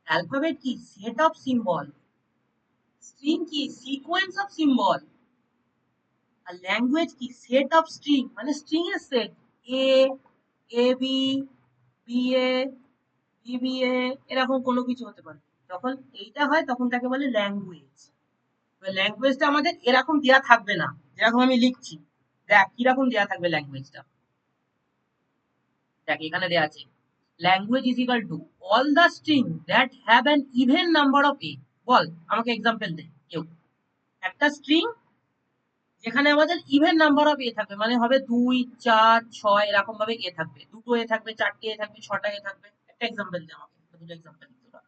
অ্যালফাবেট কি সেট অফ সিম্বল, স্ট্রিং কি সিকোয়েন্স অফ সিম্বল, আর ল্যাঙ্গুয়েজ কি সেট অফ স্ট্রিং, মানে স্ট্রিং এর সেট, a A B B A B B a, এরকম কোনো কিছু হতে পারে। যখন এইটা হয় তখন তাকে বলে ল্যাঙ্গুয়েজ। ল্যাঙ্গুয়েজটা আমাদের এরকম দেয়া থাকবে না, যেরকম আমি লিখছি, দেখ কিরকম দেয়া থাকবে ল্যাঙ্গুয়েজটা, দেখ এখানে দেয়া আছে, language is equal to all the string that have an even number of A. বল আমাকে এক্সাম্পল দে কেউ, একটা স্ট্রিং যেখানে আমাদের ইভেন নাম্বার অফ এ থাকবে, মানে হবে 2 4 6 এরকম ভাবে এ থাকবে, দুটো এ থাকবে, চারটে এ থাকবে, ছটা এ থাকবে। একটা এক্সাম্পল দে আমাকে, দুটো এক্সাম্পল দিতে দাও।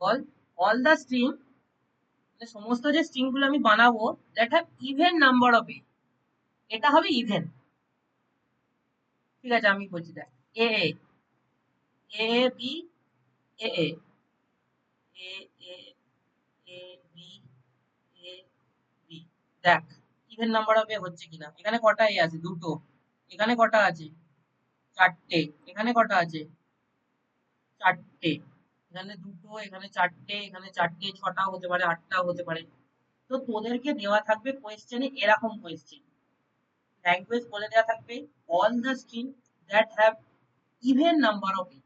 বল অল দ্য স্ট্রিং, সমস্ত যে স্ট্রিং গুলো আমি বানাবো that have even number of A, এটা হবে ইভেন। ঠিক আছে আমি বলছি, দেখ A A A B A A A A A B A B, দেখ ইভেন নাম্বার অফ এ হচ্ছে কিনা। এখানে কটা এ আছে, দুটো, এখানে কটা আছে, চারটে, এখানে কটা আছে, চারটে, এখানে দুটো, এখানে চারটে, এখানে চারটে, ছটাও হতে পারে, আটটাও হতে পারে। তো তোদেরকে দেওয়া থাকবে কোয়েশ্চেনে এরকম কোয়েশ্চেন, ল্যাঙ্গুয়েজ বলে দেওয়া থাকবে all the string that have even number of A.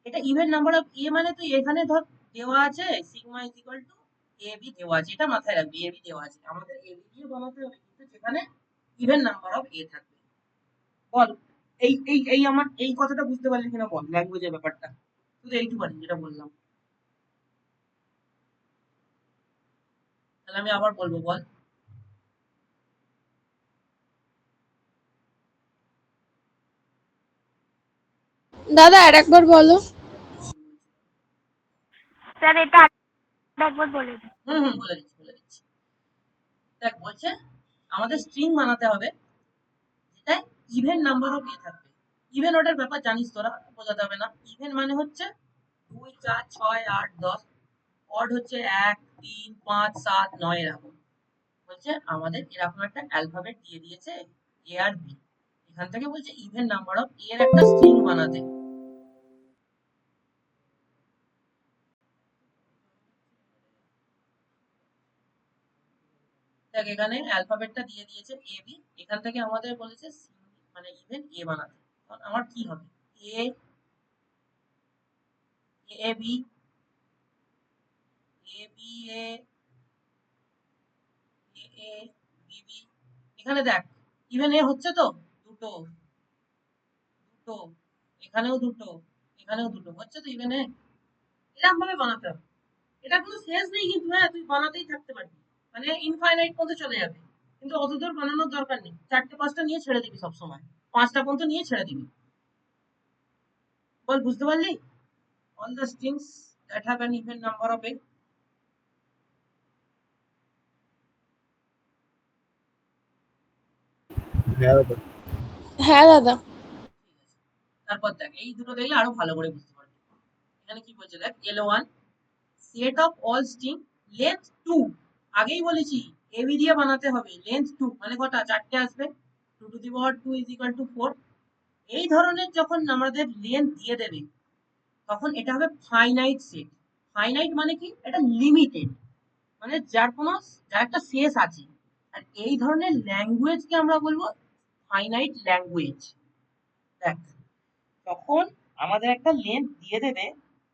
এটা ইভেন নাম্বার অফ এ মানে, তো এখানে ধর দেওয়া আছে sigma is equal to a b দেওয়া আছে, এটা মাথায় রাখবি, এ বি দেওয়া আছে, আমাদের এ বি দিয়ে বানাতে হবে, কিন্তু যেখানে ইভেন নাম্বার অফ এ থাকবে। বল এই আমার এই কথাটা বুঝতে পারলি কিনা বল, ল্যাঙ্গুয়েজের ব্যাপারটা, শুধু এইটুখানি যেটা বললাম। তাহলে আমি আবার বলবো, বল। দাদা আর একবার বলো। স্যার এটা আরেকবার বলে দিন। বলে দিচ্ছি বলে দিচ্ছি। দেখ বলছে আমাদের স্ট্রিং বানাতে হবে যেটা ইভেন নাম্বার অফ এ থাকবে। ইভেন অর্ডার ব্যাপার জানিস তোরা, বোঝাতে হবে না। ইভেন মানে হচ্ছে 2 4 6 8 10, অড হচ্ছে 1 3 5 7 9 এরকম। বলছে আমাদের এরকম একটা অ্যালফাবেট দিয়ে দিয়েছে এ আর বি, এখান থেকে বলছে ইভেন নাম্বার অফ এর একটা স্ট্রিং বানাতে। দেখ এখানে অ্যালফাবেটটা দিয়ে দিয়েছে এ বি, এখান থেকে আমাদের বলেছে মানে ইভেন এ বানাতে। আমার কি হবে, এ A B, A B A, A A B B. এখানে দেখ ইভেন এ হচ্ছে তো, দুটো দুটো, এখানেও দুটো, এখানেও দুটো, হচ্ছে তো ইভেন এ। এরকম ভাবে বানাতে হবে। এটা কোনো শেষ নেই কিন্তু, হ্যাঁ তুই বানাতেই থাকতে পারবি, মানে ইনফাইনাইট পর্যন্ত চলে যাবে। কিন্তু অত দূর বানানোর দরকার নেই, 4টে 5টা নিয়ে ছেড়ে দিবি সবসময়, 5টা পর্যন্ত নিয়ে ছেড়ে দিবি। বল বুঝতে পারলি? all the strings that have an even number of eggs. হ্যাঁ দাদা। তারপর দেখ এই দুটো দেখলে আরো ভালো করে বুঝতে পারবি। এখানে কি বলছে দেখ, L1 set of all string length 2, আগেই বলেছি এবি দিয়ে বানাতে হবে, লেন্থ 2 মানে কটা, 4টে আসবে, 2 to the power 2 is equal to 4। এই ধরনের যখন আমাদের লেন্থ দিয়ে দেবে তখন এটা হবে ফাইনাইট সেট। ফাইনাইট মানে কি, এটা লিমিটেড, মানে যার একটা শেষ আছে। আর এই ধরনের ল্যাঙ্গুয়েজকে আমরা বলবো ফাইনাইট ল্যাঙ্গুয়েজ। দেখ তখন আমাদের একটা লেন্থ দিয়ে দেবে,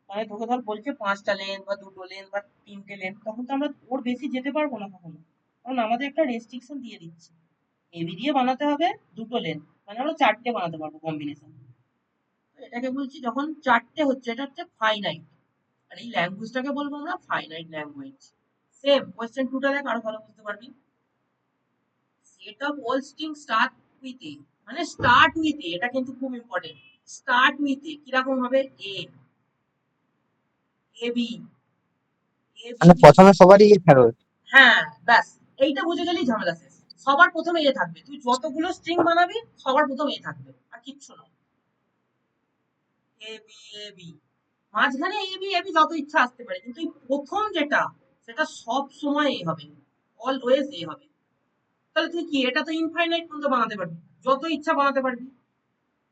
মানে তোকে ধর বলছে 5টা লেন্থ বা 2টো লেন্থ বা 3টে লেন্থ, তখন তো আমরা ওর বেশি যেতে পারবো না কখনো, কারণ আমাদের একটা রেস্ট্রিকশন দিয়ে দিচ্ছে এবি দিয়ে বানাতে হবে 2টো লেন্থ, মানে আমরা 4টে বানাতে পারবো কম্বিনেশন। এটাকে বলছি যখন 4টে হচ্ছে এটা হচ্ছে ফাইনাইট, আর এই ল্যাঙ্গুয়েজটাকে বলবো আমরা ফাইনাইট ল্যাঙ্গুয়েজ। সেম কোয়েশ্চেন 2টা দেখ আরো ভালো বুঝতে পারবি। Set of all string start with a, মানে স্টার্ট উইথ এ, এটা কিন্তু খুব ইম্পর্টেন্ট। স্টার্ট উইথ এ কিরকম হবে, এ এ বি, এ বি মানে প্রথমে সবারই ইয়ে থাকবে। হ্যাঁ ব্যাস, এইটা বুঝে গেলেই ঝামেলা শেষ। সবার প্রথমে এ থাকবে, তুই যতগুলো স্ট্রিং বানাবি সবার প্রথমে এ থাকবে, আর কিচ্ছু না। এ বি এ বি, মাঝখানে এ বি এ বি যত ইচ্ছা আসতে পারে, কিন্তু এই প্রথম যেটা সেটা সব সময় এ হবে, অলওয়েজ এ হবে। তাহলে তুই কি, এটা তো ইনফাইনাইট পর্যন্ত বানাতে পারবি, যত ইচ্ছা বানাতে পারবি।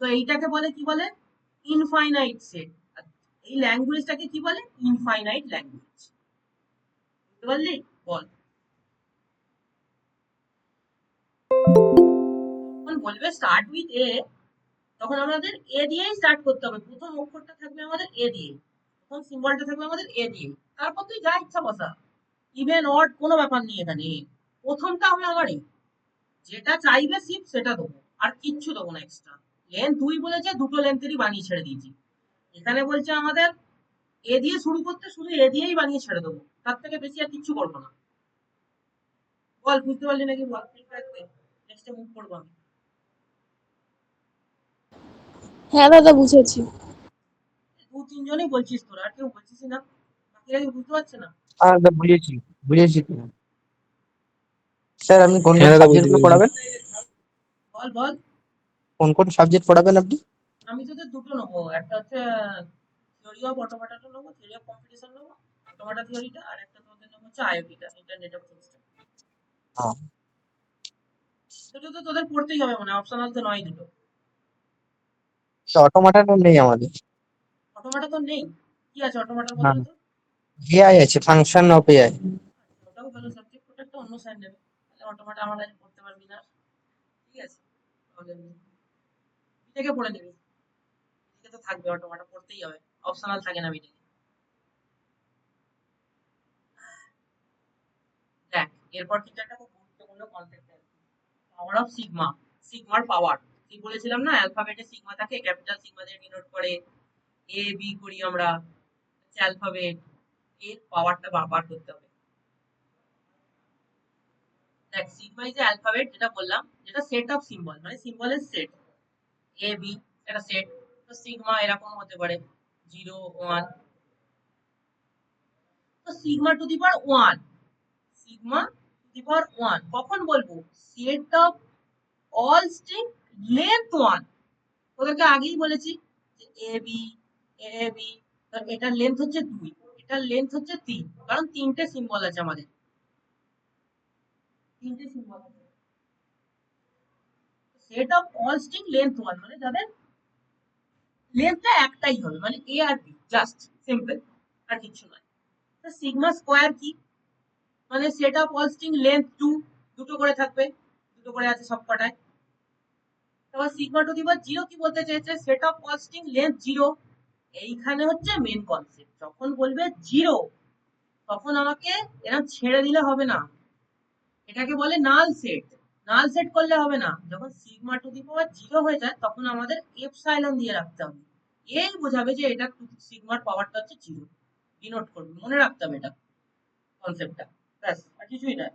তো এইটাকে বলে কি বলে, ইনফাইনাইট সেট। এই ল্যাঙ্গুয়েজটাকে কি বলে, ইনফাইনাইট ল্যাঙ্গুয়েজ। বুঝতে পারলি? বল। যখন বলবে স্টার্ট উইথ এ, তখন আমাদের এ দিয়েই স্টার্ট করতে হবে, প্রথম অক্ষরটা থাকবে আমাদের এ দিয়ে, প্রথম সিম্বলটা থাকবে আমাদের এ দিয়ে, তারপর তুই যা ইচ্ছা বসা, ইভেন অড কোনো ব্যাপার নেই এখানে, প্রথমটা হবে আমার এ, যেটা চাইবে শিপ সেটা দেবো, আর কিচ্ছু দেবো না এক্সট্রা। লেন্থ 2 বলেছে, 2টো লেন্থেরই বানিয়ে ছেড়ে দিয়েছি। এখানে বলছে আমাদের এ দিয়ে শুরু করতে, শুধু এ দিয়েই বানিয়ে ছেড়ে দেবো, তার থেকে বেশি আর কিচ্ছু করবো না। বল বুঝতে পারলি নাকি, বল নেক্সটে মুভ করবো আমি। হ্যাঁ দাদা বুঝেছি। 2 3 জনই বলছিস তোরা, আর কেউ বলছিস না, বাকিরা কেউ বুঝতে পারছে না। আর বুঝেছি, বুঝেছি তো। স্যার আপনি কোন কোন হ্যাঁ দাদা বুঝতে সাবজেক্টগুলো পেরেছি। পড়াবেন? বল বল। কোন কোন সাবজেক্ট পড়াবেন আপনি? আমি তোদের দুটো নেবো, একটা হচ্ছে থিওরি অফ অটোমেটাটা নেবো, থিওরি অফ কম্পিটিশন নেবো, অটোমেটা থিওরিটা, আর একটা তোদের নেবো হচ্ছে আইওটিটা, ইন্টারনেট অফ থিংসটা। হ্যাঁ, দুটো তো তোদের পড়তেই হবে, মানে অপশনাল তো নয় দুটো। অটোমাটা নেই আমাদের। অটোমেটা তো নেই, কি আছে অটোমেটার না, বদলে তো? এআই আছে, ফাংশন অফ এআই। ওটাও ভালো সাবজেক্ট, ওটা একটা অন্য স্যার নেবে, তাহলে অটোমেটা আমরা পড়তে পারবি না। ঠিক আছে, প্রবলেম নেই, বিটেকে পড়ে নিবি, বিটেকে তো থাকবে, অটোমেটা পড়তেই হবে, অপশনাল থাকে না বিটেকে। দেখ এরপর কিন্তু একটা খুব গুরুত্বপূর্ণ কনসেপ্ট আছে, পাওয়ার অফ সিগমা, সিগমার পাওয়ার। কি বলেছিলাম না, অ্যালফাবেটে সিগমা থাকে, ক্যাপিটাল সিগমা দিয়ে ডিনোট করে, এ বি করি আমরা, অ্যালফাবেট, এর পাওয়ারটা বার করতে হবে। দেখ সিগমা ইজ অ্যালফাবেট যেটা বললাম, যেটা সেট অফ সিম্বল, মানে সিম্বলের সেট, এ বি একটা সেট। তো সিগমা এরকম হতে পারে 0 1। তো sigma to the power 1, sigma to the power 1 কখন বলবো? Set of all string length 1। তোদেরকে আগেই বলেছি যে এ বি এ বি, এটার লেন্থ হচ্ছে 2, এটার লেন্থ হচ্ছে 3, কারণ তিনটে সিম্বল আছে আমাদের, তিনটে সিম্বল আছে। Set of all string length 1 মানে যাদের লেন্থটা একটাই হবে, মানে এ আর বি, জাস্ট সিম্পল, আর কিছু নয়। তো সিগমা স্কোয়ার কি? মানে set of all string length 2, দুটো করে থাকবে, দুটো করে আছে সব কটায়। তারপর সিগমা টু দি পাওয়ার 0 কি বলতে চেয়েছে? Set of all string length 0। এইখানে হচ্ছে মেন কনসেপ্ট, যখন বলবে 0 তখন আমাকে এরকম ছেড়ে দিলে হবে না, এটাকে বলে নাল সেট। নাল সেট করলে হবে না, যখন সিগমা টু দি পাওয়ার 0 হয়ে যায় তখন আমাদের এপসাইলন দিয়ে রাখতে হবে, এই বোঝাবে যে এটা সিগমার পাওয়ারটা হচ্ছে 0, ডিনোট করবে, মনে রাখতে হবে এটা কনসেপ্টটা, ব্যাস আর কিছুই না।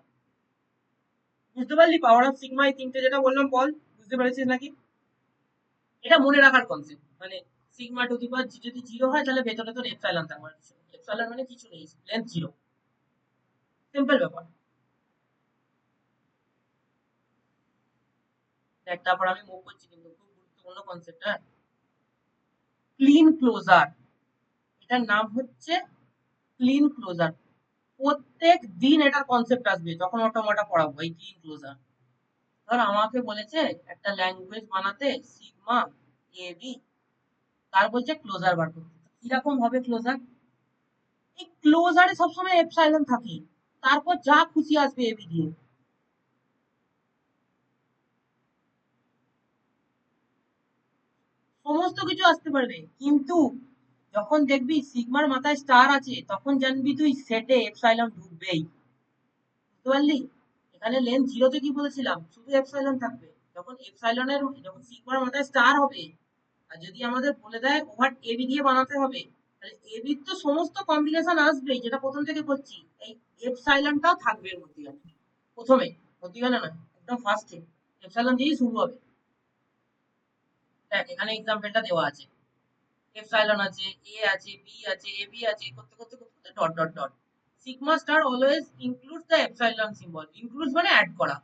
বুঝতে পারলি পাওয়ার অফ সিগমা এই তিনটে যেটা বললাম, বল বুঝতে পেরেছিস নাকি? এটা মনে রাখার কনসেপ্ট, মানে সিগমা টু দি পাওয়ার যদি 0 হয় তাহলে ভেতরে তোর এপসাইলন থাকবে, এপসাইলন মানে কিছু নেই, লেন্থ 0, সিম্পল ব্যাপার। দেখ তারপর আমি মুভ করছি, কিন্তু খুব গুরুত্বপূর্ণ কনসেপ্ট, হ্যাঁ, ক্লিন ক্লোজার। এটার নাম হচ্ছে ক্লিন ক্লোজার। প্রত্যেক দিন এটার কনসেপ্ট আসবে যখন অটোমাটা পড়াবো, এই ক্লিন ক্লোজার। ধর আমাকে বলেছে একটা ল্যাঙ্গুয়েজ বানাতে সিগমা এ বি, তার বলছে ক্লোজার বার করতে, কিরকম হবে ক্লোজার? এই ক্লোজারে সবসময় এপসাইলন থাকে, তারপর যা খুশি আসবে এবি দিয়ে, সমস্ত কিছু আসতে পারবে, কিন্তু যখন দেখবি সিগমার মাথায় স্টার আছে তখন জানবি তুই সেটে এপসাইলন ঢুকবেই, বুঝতে পারলি? এখানে লেন্থ 0 তে কি বলেছিলাম, শুধু এপসাইলন থাকবে, যখন সিগমার মাথায় স্টার হবে, আর যদি আমাদের বলে দেয় ওভার এবি দিয়ে বানাতে হবে, তাহলে এবির তো সমস্ত কম্বিনেশন আসবেই, যেটা প্রথম থেকে করছি, এই এপসাইলনটাও থাকবে এর মধ্যখানে, প্রথমে, মধ্যখানে নয়, একদম ফার্স্টে এপসাইলন দিয়েই শুরু হবে। দেখ এখানে এক্সাম্পলটা দেওয়া আছে, এপসাইলন আছে, এ আছে, বি আছে, এবি আছে, করতে করতে করতে করতে dot dot dot. Sigma star always includes the epsilon symbol, includes মানে অ্যাড করা,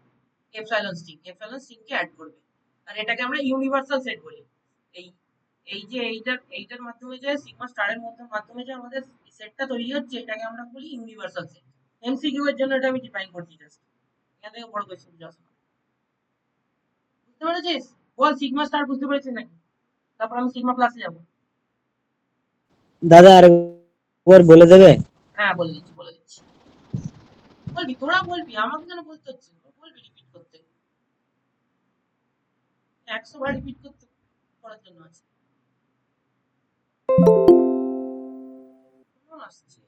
এপসাইলন স্ট্রিংকে অ্যাড করবে, আর এটাকে আমরা ইউনিভার্সাল সেট বলি। এই এই যে এইটার মাধ্যমে যে সিগমা স্টারের মাধ্যমে যে আমাদের সেটটা তৈরি হচ্ছে, এটাকে আমরা বলি ইউনিভার্সাল সেট। এমসিকিউ এর জন্য এটা আমি ডিফাইন করছি জাস্ট, এখান থেকে বড় কোশ্চেন বুঝে আসবে। বুঝতে পেরেছিস? বল সিগমা স্টার বুঝতে পেরেছিস নাকি? তারপর আমি সিগমা প্লাসে যাব। দাদা আরেকবার বলে দেবে? হ্যাঁ বলে দিচ্ছি, বলে দিচ্ছি, বলবি তোরা, বলবি, আমাকে কেন বলতে হচ্ছে, বলবি রিপিট করতে, 100 বার রিপিট করতে করার জন্য আছে। কেমন আসছে?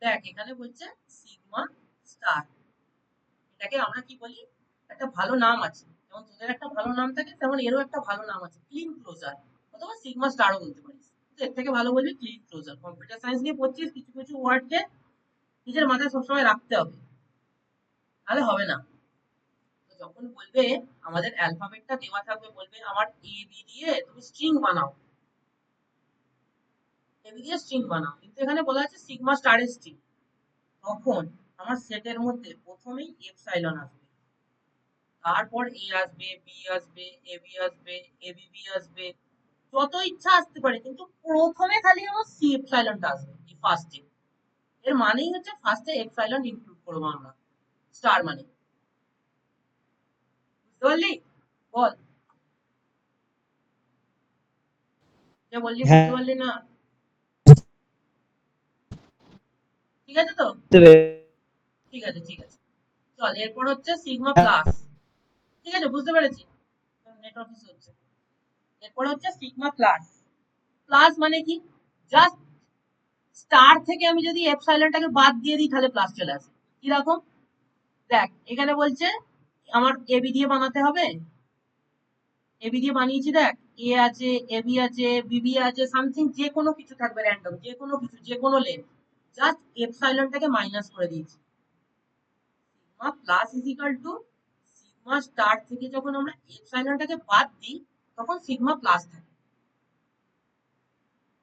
দেখ এখানে বলছে সিগমা স্টার, এটাকে আমরা কি বলি, একটা ভালো নাম আছে, যেমন তোদের একটা ভালো নাম থাকে তেমন এরও একটা ভালো নাম আছে, ক্লিন ক্লোজার, অথবা সিগমা স্টারও বলতে পারিস, তো এর থেকে ভালো বলবি ক্লিন ক্লোজার। কম্পিউটার সায়েন্স নিয়ে পড়ছিস, কিছু কিছু ওয়ার্ডকে নিজের মাথায় সবসময় রাখতে হবে, তাহলে হবে না। তো যখন বলবে আমাদের অ্যালফাবেটটা দেওয়া থাকবে, বলবে আমার এ বি দিয়ে তুমি স্ট্রিং বানাও, এ বি দিয়ে স্ট্রিং বানাও, কিন্তু এখানে বলা আছে সিগমা স্টারের স্ট্রিং, তখন আমার সেটের মধ্যে প্রথমেই এপসাইলন আসবে, তারপর এ আসবে, বি আসবে, এ বি আসবে, এ বি বি আসবে, যত ইচ্ছা আসতে পারে, কিন্তু প্রথমে খালি আমার সি এপসাইলনটা আসবে, এই ফার্স্টে। এর মানেই হচ্ছে ফার্স্টে এপসাইলন ইনক্লুড করবো আমরা, স্টার মানে, বুঝতে পারলি? বল, যে বললি হ্যাঁ, বুঝতে পারলি না? ঠিক আছে তো? বুঝতে পেরেছি। ঠিক আছে ঠিক আছে, চল এরপর হচ্ছে সিগমা প্লাস। ঠিক আছে, বুঝতে পেরেছি, নেটওয়ার্ক ইস্যু হচ্ছে। এরপর হচ্ছে সিগমা প্লাস। প্লাস মানে কি? জাস্ট স্টার থেকে আমি যদি এপসাইলনটাকে বাদ দিয়ে দিই তাহলে প্লাস চলে আসে, কিরকম? দেখ এখানে বলছে আমার এবি দিয়ে বানাতে হবে, এবি দিয়ে বানিয়েছি, দেখ এ আছে, এবি আছে, বিবি আছে, সামথিং যে কোনো কিছু থাকবে, র্যান্ডম যে কোনো কিছু, যে কোনো লেন্থ, জাস্ট এপসাইলনটাকে মাইনাস করে দিয়েছি। Sigma plus is equal two sigma star থেকে যখন আমরা এপসাইলনটাকে বাদ দিই তখন সিগমা প্লাস থাকে।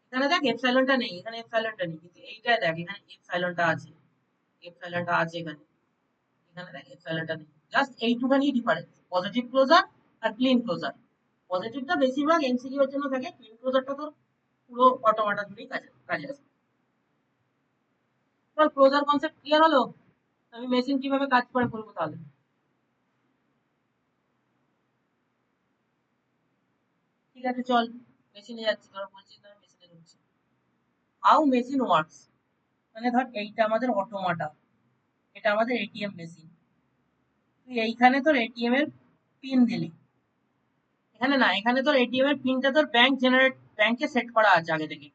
এখানে দেখ এপসাইলনটা নেই, এখানে এপসাইলনটা নেই, কিন্তু এইটায় দেখ এখানে এপসাইলনটা আছে, এপসাইলনটা আছে এখানে, এখানে দেখ এপসাইলনটা নেই। জাস্ট এইটুখানি ডিফারেন্স, পজিটিভ ক্লোজার আর ক্লিন ক্লোজার। পজিটিভটা বেশিরভাগ এমসিকিউ এর জন্য থাকে, ক্লিন ক্লোজারটা তো পুরো অটোমেটা জুড়েই কাজে আসে। চল ক্লোজার কনসেপ্ট ক্লিয়ার হলো, আমি মেশিন কিভাবে কাজ করে বলবো তাহলে। ঠিক আছে চল মেশিনে যাচ্ছি, ধর বলছি আমি মেশিনে ঢুকছি। হাউ মেশিন ওয়ার্কস, মানে ধর এইটা আমাদের অটোমাটা, এটা আমাদের এটিএম মেশিন। তুই এইখানে তোর এটিএম এর পিন দিলি, এখানে না, এখানে তোর এটিএম এর পিনটা তোর ব্যাংকে সেট করা আছে আগে থেকে।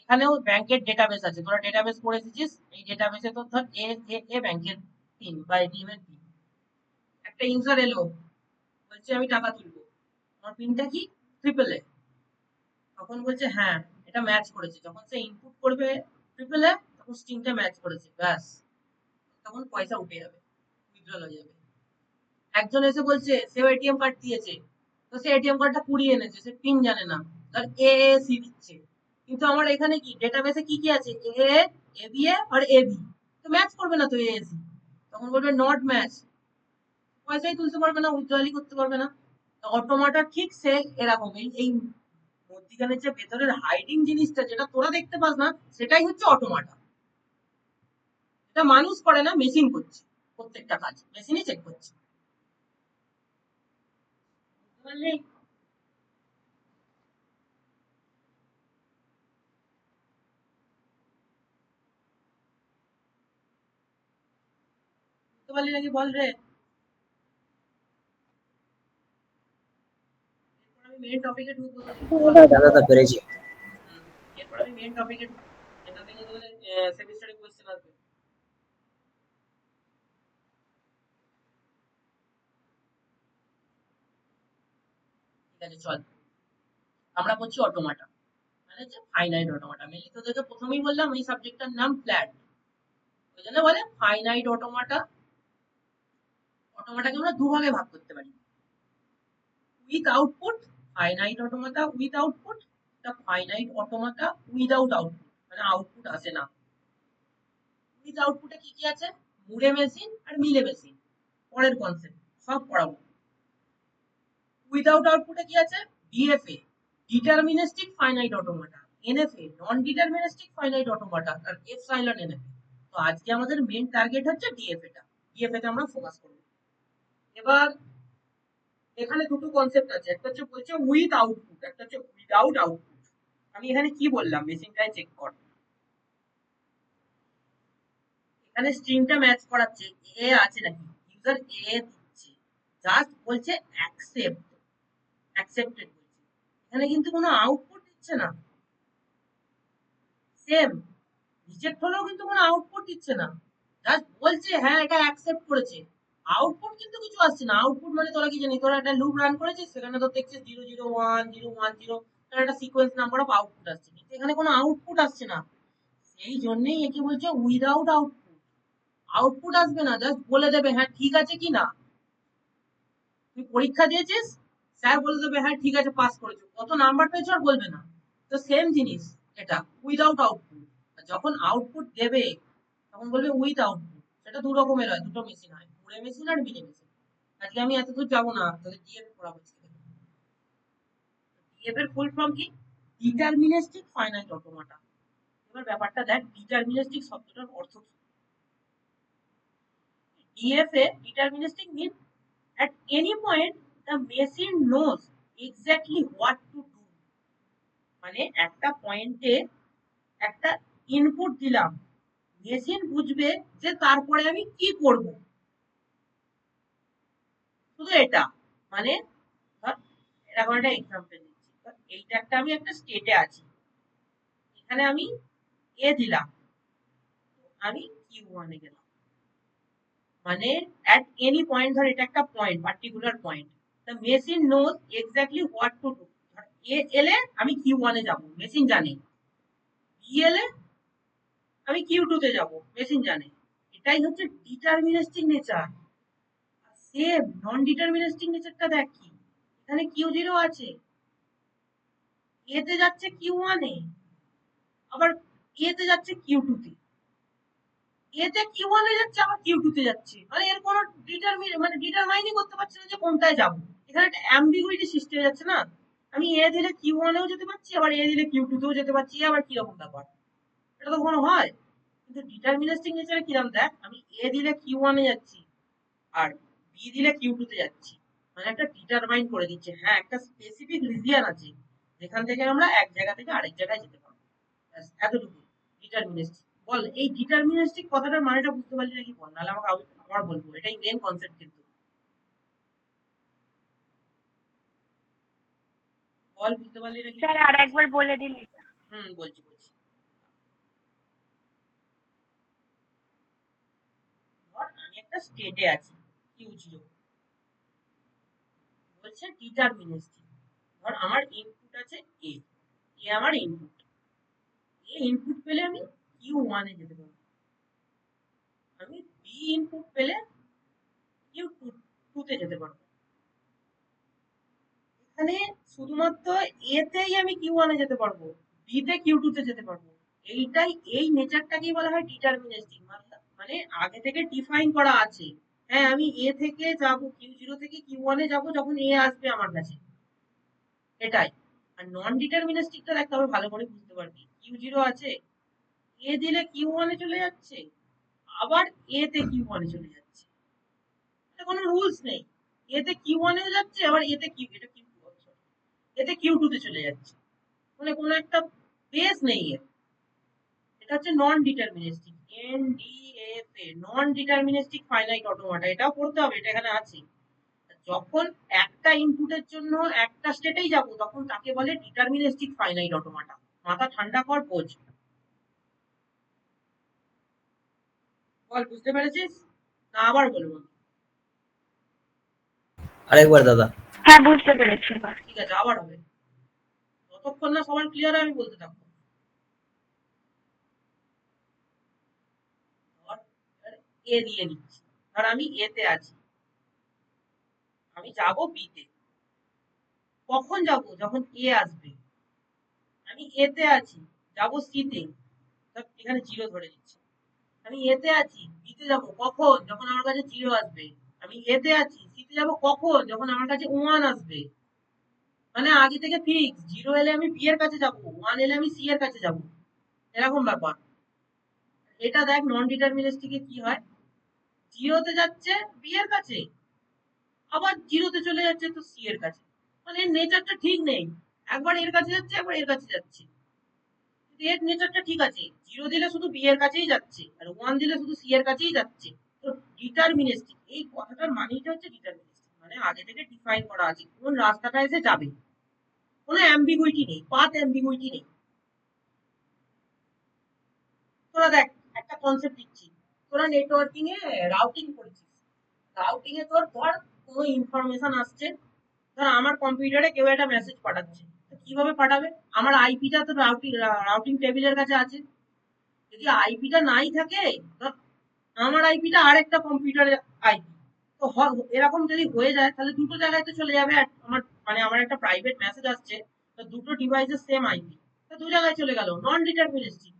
এখানেও ব্যাংকের ডেটাবেস আছে, তোরা ডেটাবেস করে এসেছিস, এই ডেটাবেসে তোর ধর এ ব্যাংকের পিন বা এটিএম এর পিন। একটা ইউজার এলো, বলছে আমি টাকা তুলবো, আমার পিনটা কি ট্রিপল এ, তখন বলছে হ্যাঁ এটা ম্যাচ করেছে, যখন সে ইনপুট করবে ট্রিপল এ তখন স্ট্রিংটা ম্যাচ করেছে, ব্যাস তখন পয়সা উঠে যাবে, উইথড্রল হয়ে যাবে। একজন এসে বলছে সেও এটিএম কার্ড দিয়েছে, তো সে এটিএম কার্ডটা কুড়িয়ে এনেছে, সে পিন জানে না, তার এএসি দিচ্ছে, কিন্তু আমার এখানে কি ডেটাবেসে কি কি আছে, এ এবিএ আর এবি, তো ম্যাচ করবে না তো এএসি, তখন বলবে নট ম্যাচ, পয়সাই তুলতে পারবে না, উইথড্রলই করতে পারবে না। অটোমাটা ঠিক সে এরকম, এই মধ্যিখানে যে ভেতরের হাইডিং জিনিসটা যেটা তোরা দেখতে পাস না, সেটাই হচ্ছে অটোমাটা। এটা মানুষ করে না, মেশিন করছে, প্রত্যেকটা কাজ মেশিনই চেক করছে, বুঝতে পারলি? বুঝতে পারলি নাকি বল রে। এরপর আমি মেইন টপিকে ঢুকবো, তো দাদা পেরেছি। এরপর আমি মেইন টপিকে ঢুকবো, এটা থেকে তোদের সেমিস্টারে কোশ্চেন আসবে। ঠিক আছে চল, আমরা বলছি অটোমাটা, মানে হচ্ছে ফাইনাইট অটোমাটা। মেনলি তোদেরকে প্রথমেই বললাম এই সাবজেক্টটার নাম ফ্ল্যাট, ওই জন্য বলে ফাইনাইট অটোমাটা। অটোমাটাকে আমরা দুভাগে ভাগ করতে পারি, with output, finite automata with output, এটা ফাইনাইট অটোমাটা উইদাউট আউটপুট, মানে আউটপুট আসে না। উইথ আউটপুটে কি কি আছে, মুরে মেশিন আর মিলে মেশিন, পরের কনসেপ্ট সব পড়াবো। উইদাউট আউটপুটে কি আছে, ডিএফএ ডিটারমিনিস্টিক ফাইনাইট অটোমাটা, এনএফএ নন ডিটারমিনিস্টিক ফাইনাইট অটোমাটা, আর এপসাইলন এনএফএ। তো আজকে আমাদের মেন টার্গেট হচ্ছে ডিএফএ টা, ডিএফএ তে আমরা ফোকাস করব। এবার এখানে দুটো কনসেপ্ট আছে, একটা হচ্ছে বলছে উইথ আউটপুট, একটা হচ্ছে উইদাউট আউটপুট। আমি এখানে কি বললাম, মেশিনটাই চেক কর, এখানে স্ট্রিংটা ম্যাচ করাচ্ছে, এ আছে নাকি, ইউজার এ দিচ্ছে, জাস্ট বলছে অ্যাকসেপ্ট, অ্যাকসেপ্টেড বলছে, এখানে কিন্তু কোনো আউটপুট দিচ্ছে না। সেম রিজেক্ট হলেও কিন্তু কোনো আউটপুট দিচ্ছে না, জাস্ট বলছে হ্যাঁ এটা অ্যাকসেপ্ট করেছে, আউটপুট কিন্তু কিছু আসছে না। আউটপুট মানে তোরা কি জানি, তোরা একটা লুপ রান করেছিস, সেখানে তো দেখছিস 001 010, তার একটা সিকোয়েন্স নাম্বার অফ আউটপুট আসছে, কিন্তু এখানে কোনো আউটপুট আসছে না। সেই জন্যই একে বলছে উইদাউট আউটপুট, আউটপুট আসবে না, জাস্ট বলে দেবে হ্যাঁ ঠিক আছে কি না। তুই পরীক্ষা দিয়েছিস, স্যার বলে দেবে হ্যাঁ ঠিক আছে পাস করেছো, কত নাম্বার পেয়েছো আর বলবে না। তো সেম জিনিস এটা উইদাউট আউটপুট, যখন আউটপুট দেবে তখন বলবে উইথ আউটপুট। সেটা দু রকমের হয়, দুটো মেশিন হয়, মুরে মেশিন আর মিলে মেশিন। আজকে আমি এত দূর যাবো না, তাহলে ডিএফ পড়াবো। ডিএফ এর ফুল ফর্ম কি, ডিটারমিনিস্টিক ফাইনাইট অটোমাটা। এবার ব্যাপারটা দেখ, ডিটারমিনিস্টিক শব্দটার অর্থ কি। DFA deterministic mean at any point the machine knows exactly what to do, মানে একটা পয়েন্টে একটা ইনপুট দিলাম, মেশিন বুঝবে যে তারপরে আমি কি করব, শুধু এটা। মানে ধর এরকম একটা এক্সাম্পল দিচ্ছি, এইটা একটা আমি একটা স্টেটে আছি, এখানে আমি এ দিলাম, আমি Q1 এ গেলাম, মানে at any point, ধর এটা একটা point, particular point, the machine knows exactly what to do। এ এলে আমি Q1 এ যাব, মেশিন জানে, বি এলে আমি কিউ টু তে যাবো, মেশিন জানে। এটাই হচ্ছে ডিটারমিনিস্টিক নেচার। সেম নন ডিটারমিনিস্টিক নেচারটা দেখ কি, এখানে কিউ জিরো আছে, এ তে যাচ্ছে কিউ ওয়ানে, আবার এ তে যাচ্ছে কিউ টু তে, এতে কিউ ওয়ানে যাচ্ছে আবার কিউ টু তে যাচ্ছে, মানে এর কোনো ডিটারমাইনই করতে পারছে না যে কোনটায় যাবো। এখানে একটা অ্যাম্বিগুইটি সৃষ্টি হয়ে যাচ্ছে না, আমি এ দিলে কিউ ওয়ানেও যেতে পারছি, আবার এ দিলে কিউ টু তেও যেতে পারছি, আবার কিরকম ব্যাপার, এটা তো কোনো হয়। কিন্তু ডিটারমিনিস্টিক নেচারে কিরকম দেখ, আমি এ দিলে কিউ ওয়ানে যাচ্ছি আর বি দিলে কিউ টু তে যাচ্ছি, মানে একটা ডিটারমাইন করে দিচ্ছে, হ্যাঁ একটা স্পেসিফিক রিজিয়ন আছে যেখান থেকে আমরা এক জায়গা থেকে আরেক জায়গায় যেতে পারবো, ব্যাস এতটুকু ডিটারমিনিস্টিক। বল এই ডিটারমিনিস্টিক কথাটার মানেটা বুঝতে পারলি নাকি বল, নাহলে আমাকে আবার বলবো, এটাই মেন কনসেপ্ট কিন্তু। বল বুঝতে পারলি নাকি? স্যার আর একবার বলে দিন এটা। বলছি বলছি। ধর আমি একটা স্টেটে আছি, কিউ জিরো, বলছে ডিটারমিনিস্টিক। ধর আমার ইনপুট আছে এ, এ আমার ইনপুট, এ ইনপুট পেলে আমি কিউ ওয়ানে যেতে পারবো, আমি বি ইনপুট পেলে কিউ টু তে যেতে পারবো। এখানে শুধুমাত্র এ তেই আমি কিউ ওয়ানে যেতে পারবো, বি তে কিউ টু তে যেতে পারবো। এইটাই, এই নেচারটাকেই বলা হয় ডিটারমিনিস্টিক, মানে আগে থেকে ডিফাইন করা আছে। হ্যাঁ আমি এ থেকে যাব, কিউ জিরো থেকে কিউ ওয়ানে যাবো যখন এ আসবে আমার কাছে, এটাই। আর নন ডিটারমিনিস্টিকটা দেখতে হবে, ভালো করে বুঝতে পারবি, কিউ জিরো আছে, এ দিলে কিউ ওয়ানে চলে যাচ্ছে, আবার এ তে কিউ ওয়ানে চলে যাচ্ছে, এটা কোনো রুলস নেই। এ তে কিউ ওয়ানেও যাচ্ছে, আবার এতে কিউ, এটা কিউ টু, এতে কিউ টু তে চলে যাচ্ছে, মানে কোনো একটা বেস নেই এর। এটা হচ্ছে নন ডিটারমিনিস্টিক, এনডিএফএ, নন ডিটারমিনিস্টিক ফাইনাইট অটোমাটা, এটাও পড়তে হবে, এটা এখানে আছে। যখন একটা ইনপুটের জন্য একটা স্টেটেই যাব, তখন তাকে বলে ডিটারমিনিস্টিক ফাইনাইট অটোমাটা। মাথা ঠান্ডা কর, বোঝ। বল বুঝতে পেরেছিস না আবার বলবো? আরেকবার দাদা। হ্যাঁ বুঝতে পেরেছি এবার। ঠিক আছে, আবার হবে, যতক্ষণ না সবার ক্লিয়ার হয় আমি বলতে থাকবো। ধর এ দিয়ে নিচ্ছি, ধর আমি এ তে আছি, আমি যাব বি তে, কখন যাব, যখন এ আসবে। আমি এ তে আছি, যাব সি তে, এখানে জিরো ধরে নিচ্ছি। আমি এ তে আছি, বি তে যাব কখন, যখন আমার কাছে জিরো আসবে। আমি এ তে আছি, সি তে যাব কখন, যখন আমার কাছে ওয়ান আসবে। মানে আগে থেকে ফিক্স, জিরো এলে আমি বি এর কাছে যাব, ওয়ান এলে আমি সি এর কাছে যাব, এরকম ব্যাপার। এটা দেখ নন ডিটারমিনিস্টিকে কি হয়, জিরোতে যাচ্ছে বি এর কাছে, আবার জিরোতে চলে যাচ্ছে তো সি এর কাছে, মানে এর নেচারটা ঠিক নেই, একবার এর কাছে যাচ্ছে একবার এর কাছে যাচ্ছে। এর নেচারটা ঠিক আছে, জিরো দিলে শুধু বি এর কাছেই যাচ্ছে, আর ওয়ান দিলে শুধু সি এর কাছেই যাচ্ছে। তো ডিটারমিনিস্টিক, এই কথাটার মানেটা হচ্ছে ডিটারমিনিস্টিক, মানে আগে থেকে ডিফাইন করা আছে কোন রাস্তাটা এসে যাবে, কোনো অ্যাম্বিগুইটি নেই, পাথ অ্যাম্বিগুইটি নেই। তোরা দেখ একটা কনসেপ্ট দিচ্ছি, তোরা নেটওয়ার্কিং এ রাউটিং করেছিস, রাউটিং এ তোর ধর কোনো ইনফরমেশন আসছে, ধর আমার কম্পিউটারে কেউ একটা মেসেজ পাঠাচ্ছে, তো কিভাবে পাঠাবে, আমার আইপিটা তো রাউটিং টেবিলের কাছে আছে, যদি আইপিটা নাই থাকে, ধর আমার আইপিটা আরেকটা কম্পিউটারের আইপি, তো এরকম যদি হয়ে যায় তাহলে দুটো জায়গায় তো চলে যাবে, আমার মানে আমার একটা প্রাইভেট মেসেজ আসছে, তো দুটো ডিভাইসের সেম আইপি, তো দু জায়গায় চলে গেল, নন ডিটারমিনিস্টিক।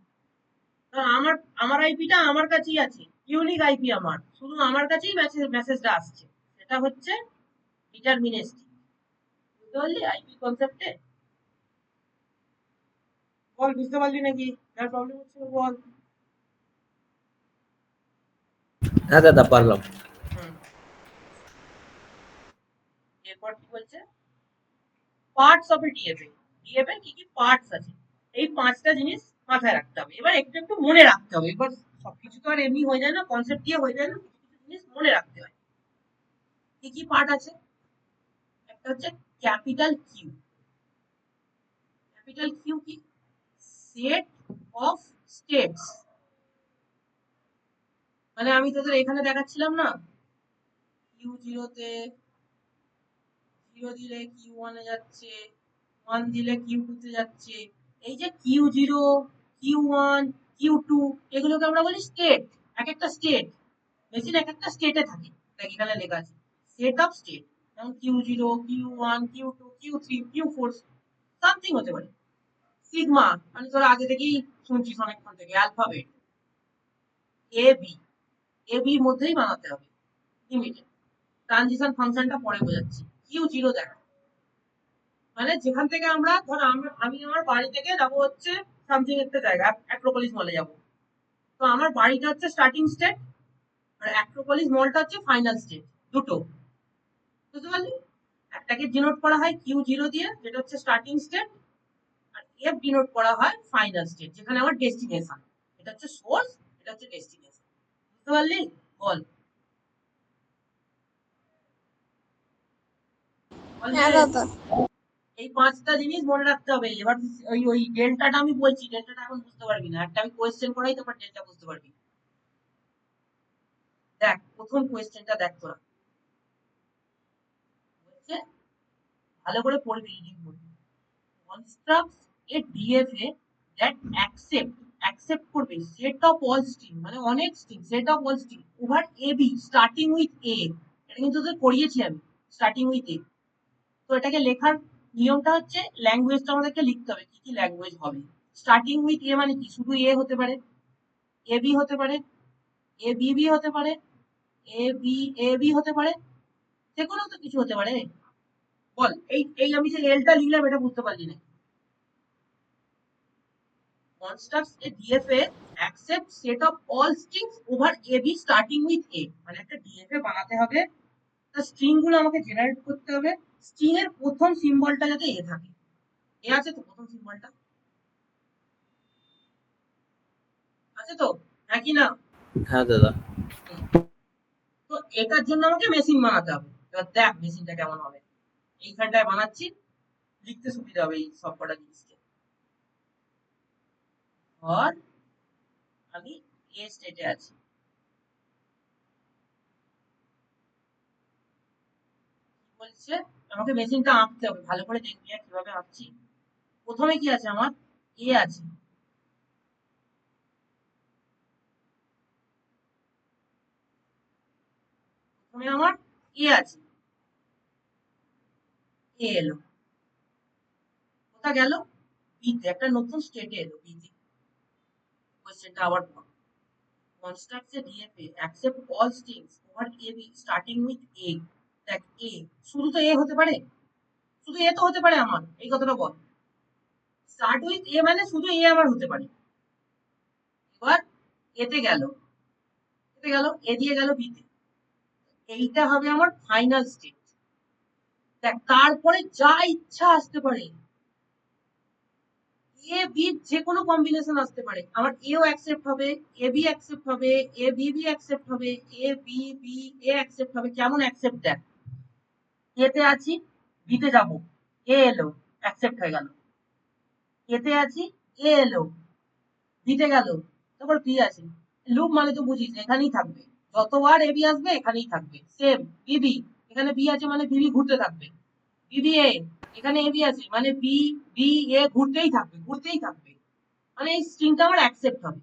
আমার আমার আইপিটা আমার কাছেই আছে, ইউনিক আইপি আমার, শুধু আমার কাছেই মেসেজটা আসছে, সেটা হচ্ছে ডিটারমিনিস্টিক। বুঝতে পারলি আইপি কনসেপ্টে? বল বুঝতে পারলি নাকি, যার প্রবলেম হচ্ছে বল। হ্যাঁ দাদা পারলাম। হুম, এরপর কি বলছে, parts of A DFA, DFA কি কি পার্টস আছে, এই পাঁচটা জিনিস মাথায় রাখতে হবে। এবার একটু একটু মনে রাখতে হবে, এবার সবকিছু তো আর এমনি হয়ে যায় না, কনসেপ্ট দিয়ে হয়ে যায় না, কিছু কিছু জিনিস মনে রাখতে হয়। কি কি পার্ট আছে, একটা হচ্ছে ক্যাপিটাল কিউ। ক্যাপিটাল কিউ কি, সেট অফ স্টেটস, মানে আমি তোদের এখানে দেখাচ্ছিলাম না, কিউ জিরোতে জিরো দিলে কিউ ওয়ানে যাচ্ছে, ওয়ান দিলে কিউ টু তে যাচ্ছে, এই যে Q zero, Q one, Q2 এগুলোকে আমরা বলি স্টেট। এক একটা স্টেট, মেশিন এক একটা স্টেটে থাকে। দেখ এখানে লেখা আছে সেট অফ স্টেট, যেমন Q0, Q1, Q2, Q3, Q4 something হতে পারে। সিগমা মানে তোরা আগে থেকেই শুনছিস অনেকক্ষণ থেকে, অ্যালফাবেট এ বি, এ বির মধ্যেই বানাতে হবে লিমিটেড। ট্রানজিশন ফাংশনটা পরে বোঝাচ্ছি। Q0 দেখ, মানে যেখান থেকে আমরা ধর আমি আমার বাড়ি থেকে যাবো হচ্ছে সামথিং একটা জায়গা, অ্যাক্রোপলিস মলে যাবো। তো আমার বাড়িটা হচ্ছে স্টার্টিং স্টেট, আর অ্যাক্রোপলিস মলটা হচ্ছে ফাইনাল স্টেট। দুটো, বুঝতে পারলি? একটাকে ডিনোট করা হয় Q0 দিয়ে, যেটা হচ্ছে স্টার্টিং স্টেট, আর এফ ডিনোট করা হয় ফাইনাল স্টেট, যেখানে আমার ডেস্টিনেশন। এটা হচ্ছে সোর্স, এটা হচ্ছে ডেস্টিনেশন। বুঝতে পারলি? বল বল হ্যাঁ রে। দাদা। এই পাঁচটা জিনিস মনে রাখতে হবে। এবার ওই ডেল্টাটা আমি বলছি, ডেল্টাটা এখন বুঝতে পারবি না, একটা আমি কোয়েশ্চেন করাই তারপর ডেল্টা বুঝতে পারবি। দেখ প্রথম কোয়েশ্চেনটা দেখ তোরা, বলছে ভালো করে পড়বি, রিডিং করবি। কনস্ট্রাক্টস এ ডিএফএ দ্যাট অ্যাকসেপ্ট করবে সেট অফ অল স্ট্রিং, মানে অনেক string, set of all string over A B starting with এ। এটা কিন্তু তোদের করিয়েছি আমি, স্টার্টিং উইথ এ। তো এটাকে লেখার নিয়মটা হচ্ছে ল্যাঙ্গুয়েজটা আমাদেরকে লিখতে হবে, কি কি ল্যাঙ্গুয়েজ হবে। স্টার্টিং উইথ এ মানে কি, শুধু এ হতে পারে, এ বি হতে পারে, এ বি বি হতে পারে, এ বি হতে পারে, যে কোনো তো কিছু হতে পারে। বল এই এই আমি যে এলটা লিখলাম এটা বুঝতে পারলি না? constructs a DFA accept set of all strings over AB starting with A, মানে একটা DFA বানাতে হবে, তার স্ট্রিং গুলো আমাকে জেনারেট করতে হবে, স্ট্রিং এর প্রথম সিম্বলটা যাতে এ থাকে। এ আছে তো প্রথম সিম্বলটা? আছে তো, হ্যাঁ কি না? হ্যাঁ দাদা। তো এটার জন্য আমাকে মেশিন বানাতে হবে। এবার দেখ মেশিনটা কেমন হবে। এইখানটায় বানাচ্ছি, লিখতে সুবিধা হবে এই সবকটা জিনিসকে। আর আমি এ স্টেটে আছি, বলছে আমাকে মেশিনটা আঁকতে হবে, ভালো করে দেখবি কিভাবে আঁকছি। প্রথমে কি আছে আমার, এ আছে, প্রথমে আমার এ আছে, এ এলো, কোথা গেল, বিতে, একটা নতুন স্টেটে এলো বিতে। কোশ্চেনটা আবার পড়। Constructs a DFA accept all strings over A B starting with A. দেখ এ, শুধু তো এ হতে পারে, শুধু এ তো হতে পারে আমার, এই কথাটা বল। স্টার্ট উইথ এ মানে শুধু এ আমার হতে পারে। এবার এতে গেল, এতে গেল, এ দিয়ে গেল বিতে, এইটা হবে আমার ফাইনাল স্টেট। দেখ তারপরে যা ইচ্ছা আসতে পারে, এ বি যে কোনো কম্বিনেশন আসতে পারে। আমার এও অ্যাকসেপ্ট হবে, এ বি অ্যাকসেপ্ট হবে, এ বি বি অ্যাকসেপ্ট হবে, A B B A accept হবে। কেমন অ্যাকসেপ্ট দেখ, এতে আছি, বিতে যাব, এ এলো, অ্যাকসেপ্ট হয়ে গেল। এতে আছি, এ এলো, বিতে গেল, তারপর বি আছে। লুপ মানে তো বুঝিস, এখানেই থাকবে, যতবার এ বি আসবে এখানেই থাকবে। সেম বিবি, এখানে বি আছে মানে বিবি ঘুরতে থাকবে। বিবি এ, এখানে এ বি আছে মানে বি বি এ ঘুরতেই থাকবে, ঘুরতেই থাকবে। মানে এই স্ট্রিংটা আমার অ্যাকসেপ্ট হবে,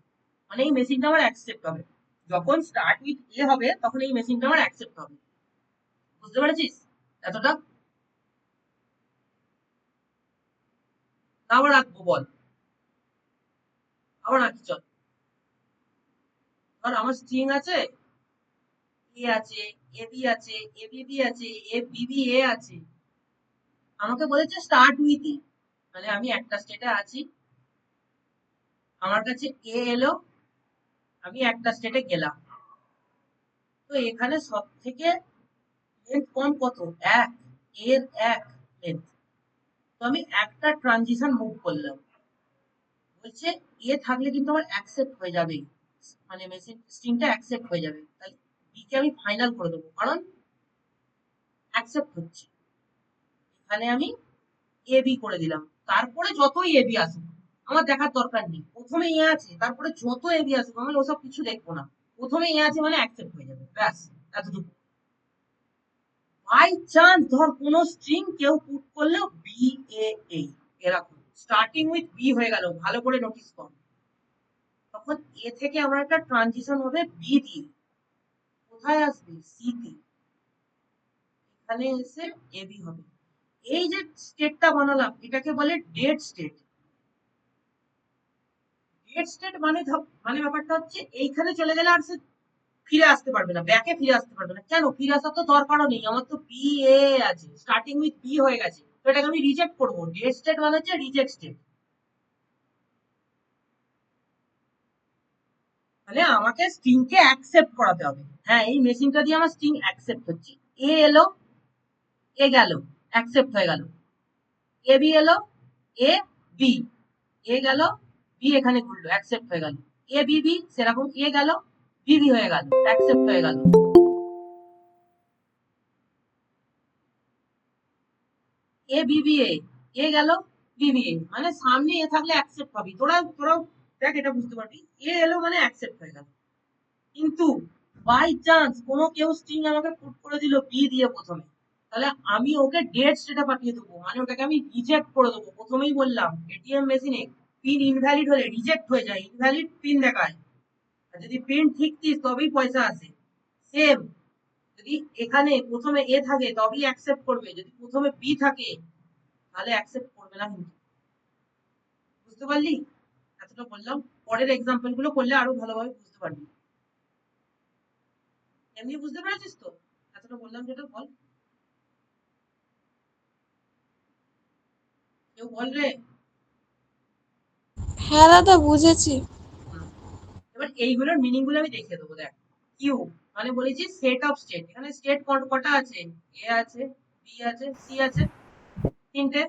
মানে এই মেশিনটা আমার অ্যাকসেপ্ট হবে। যখন স্টার্ট উইথ এ হবে তখন এই মেশিনটা আমার অ্যাকসেপ্ট হবে। বুঝতে পেরেছিস এতটা? আবার আঁকবো বল, আবার আঁকি চল। ধর আমার স্ট্রিং আছে, এ আছে, এ বি আছে, এ বি বি আছে, এ বি বি এ আছে। আমাকে বলেছে স্টার্ট উইথ এ, মানে আমি একটা স্টেটে আছি, আমার কাছে এ এলো, আমি একটা স্টেটে গেলাম। তো এখানে সব থেকে লেন্থ কম কত, এক, এর এক লেন্থ। তো আমি একটা ট্রানজিশন মুভ করলাম, বলছে এ থাকলে কিন্তু আমার অ্যাকসেপ্ট হয়ে যাবে, মানে মেশিন স্ট্রিংটা অ্যাকসেপ্ট হয়ে যাবে, তাই বি কে আমি ফাইনাল করে দেবো, কারণ অ্যাকসেপ্ট হচ্ছে। এখানে আমি এ বি করে দিলাম, তারপরে যতই এ বি আসুক আমার দেখার দরকার নেই। প্রথমে এ আছে, তারপরে যত এ বি আসুক আমি ওসব কিছু দেখবো না, প্রথমে এ আছে মানে অ্যাকসেপ্ট হয়ে যাবে, ব্যাস এতটুকু। বাই চান্স ধর কোন স্ট্রিং কেউ পুট করলো বি এ এরকম স্টার্টিং উইথ বি হয়ে গেল, ভালো করে নোটিস কর, তখন তখন এ থেকে আমরা একটা ট্রানজিশন হবে বি দিয়ে, কোথায় আসবে, সি তে, এখানে এসে এবি হবে। এই যে স্টেটটা বানালাম এটাকে বলে ডেড স্টেট। ডেড স্টেট মানে মানে ব্যাপারটা হচ্ছে এইখানে চলে গেলে আর সে ফিরে আসতে পারবে না, ব্যাকে ফিরে আসতে পারবে না। কেন ফিরে আসার তো দরকারও নেই, আমার তো বি এ আছে, স্টার্টিং উইথ বি হয়ে গেছে, তো এটাকে আমি রিজেক্ট করবো। ডেড স্টেট মানে হচ্ছে রিজেক্ট স্টেট, মানে আমাকে স্ট্রিং কে অ্যাকসেপ্ট করাতে হবে। হ্যাঁ, এই মেশিনটা দিয়ে আমার স্ট্রিং অ্যাকসেপ্ট হচ্ছে। এ এলো, এ গেল, অ্যাকসেপ্ট হয়ে গেল। এ বি এলো, এ বি, এ গেল, বি এখানে ঘুরলো, অ্যাকসেপ্ট হয়ে গেল। এ বি বি সেরকম, এ গেল, বি বি হয়ে গেল, অ্যাকসেপ্ট হয়ে গেল। এ বি বি এ গেল, বি বি এ, মানে সামনে এ থাকলে অ্যাকসেপ্ট হবি। তোরাও দেখ এটা বুঝতে পারবি, এ এলো মানে অ্যাকসেপ্ট হয়ে গেল। কিন্তু বাই চান্স কোনো কেউ স্ট্রিং আমাকে পুট করে দিল বি দিয়ে প্রথমে, তাহলে আমি ওকে ডেড স্টেটে পাঠিয়ে দেবো, মানে ওটাকে আমি রিজেক্ট করে দেবো। প্রথমেই বললাম এটিএম মেশিনে পিন ইনভ্যালিড হলে রিজেক্ট হয়ে যায়, ইনভ্যালিড পিন দেখায়। আর যদি পিন ঠিক দিস তবেই পয়সা আসে। সেম, যদি এখানে প্রথমে এ থাকে তবেই অ্যাকসেপ্ট করবে, যদি প্রথমে বি থাকে তাহলে অ্যাকসেপ্ট করবে না। কিন্তু বুঝতে পারলি? এতটা বললাম, পরের এক্সাম্পল গুলো করলে আরো ভালোভাবে বুঝতে পারবি। এমনি বুঝতে পেরেছিস তো? এতটা বললাম যেটা, বল, কেউ বল রে। হ্যাঁ দাদা বুঝেছি। হুম। এবার এইগুলোর মিনিং গুলো আমি দেখিয়ে দেবো। দেখ, কিউ মানে বলেছি সেট অফ স্টেট। এখানে স্টেট কটা আছে? এ আছে, বি আছে, সি আছে, তিনটে।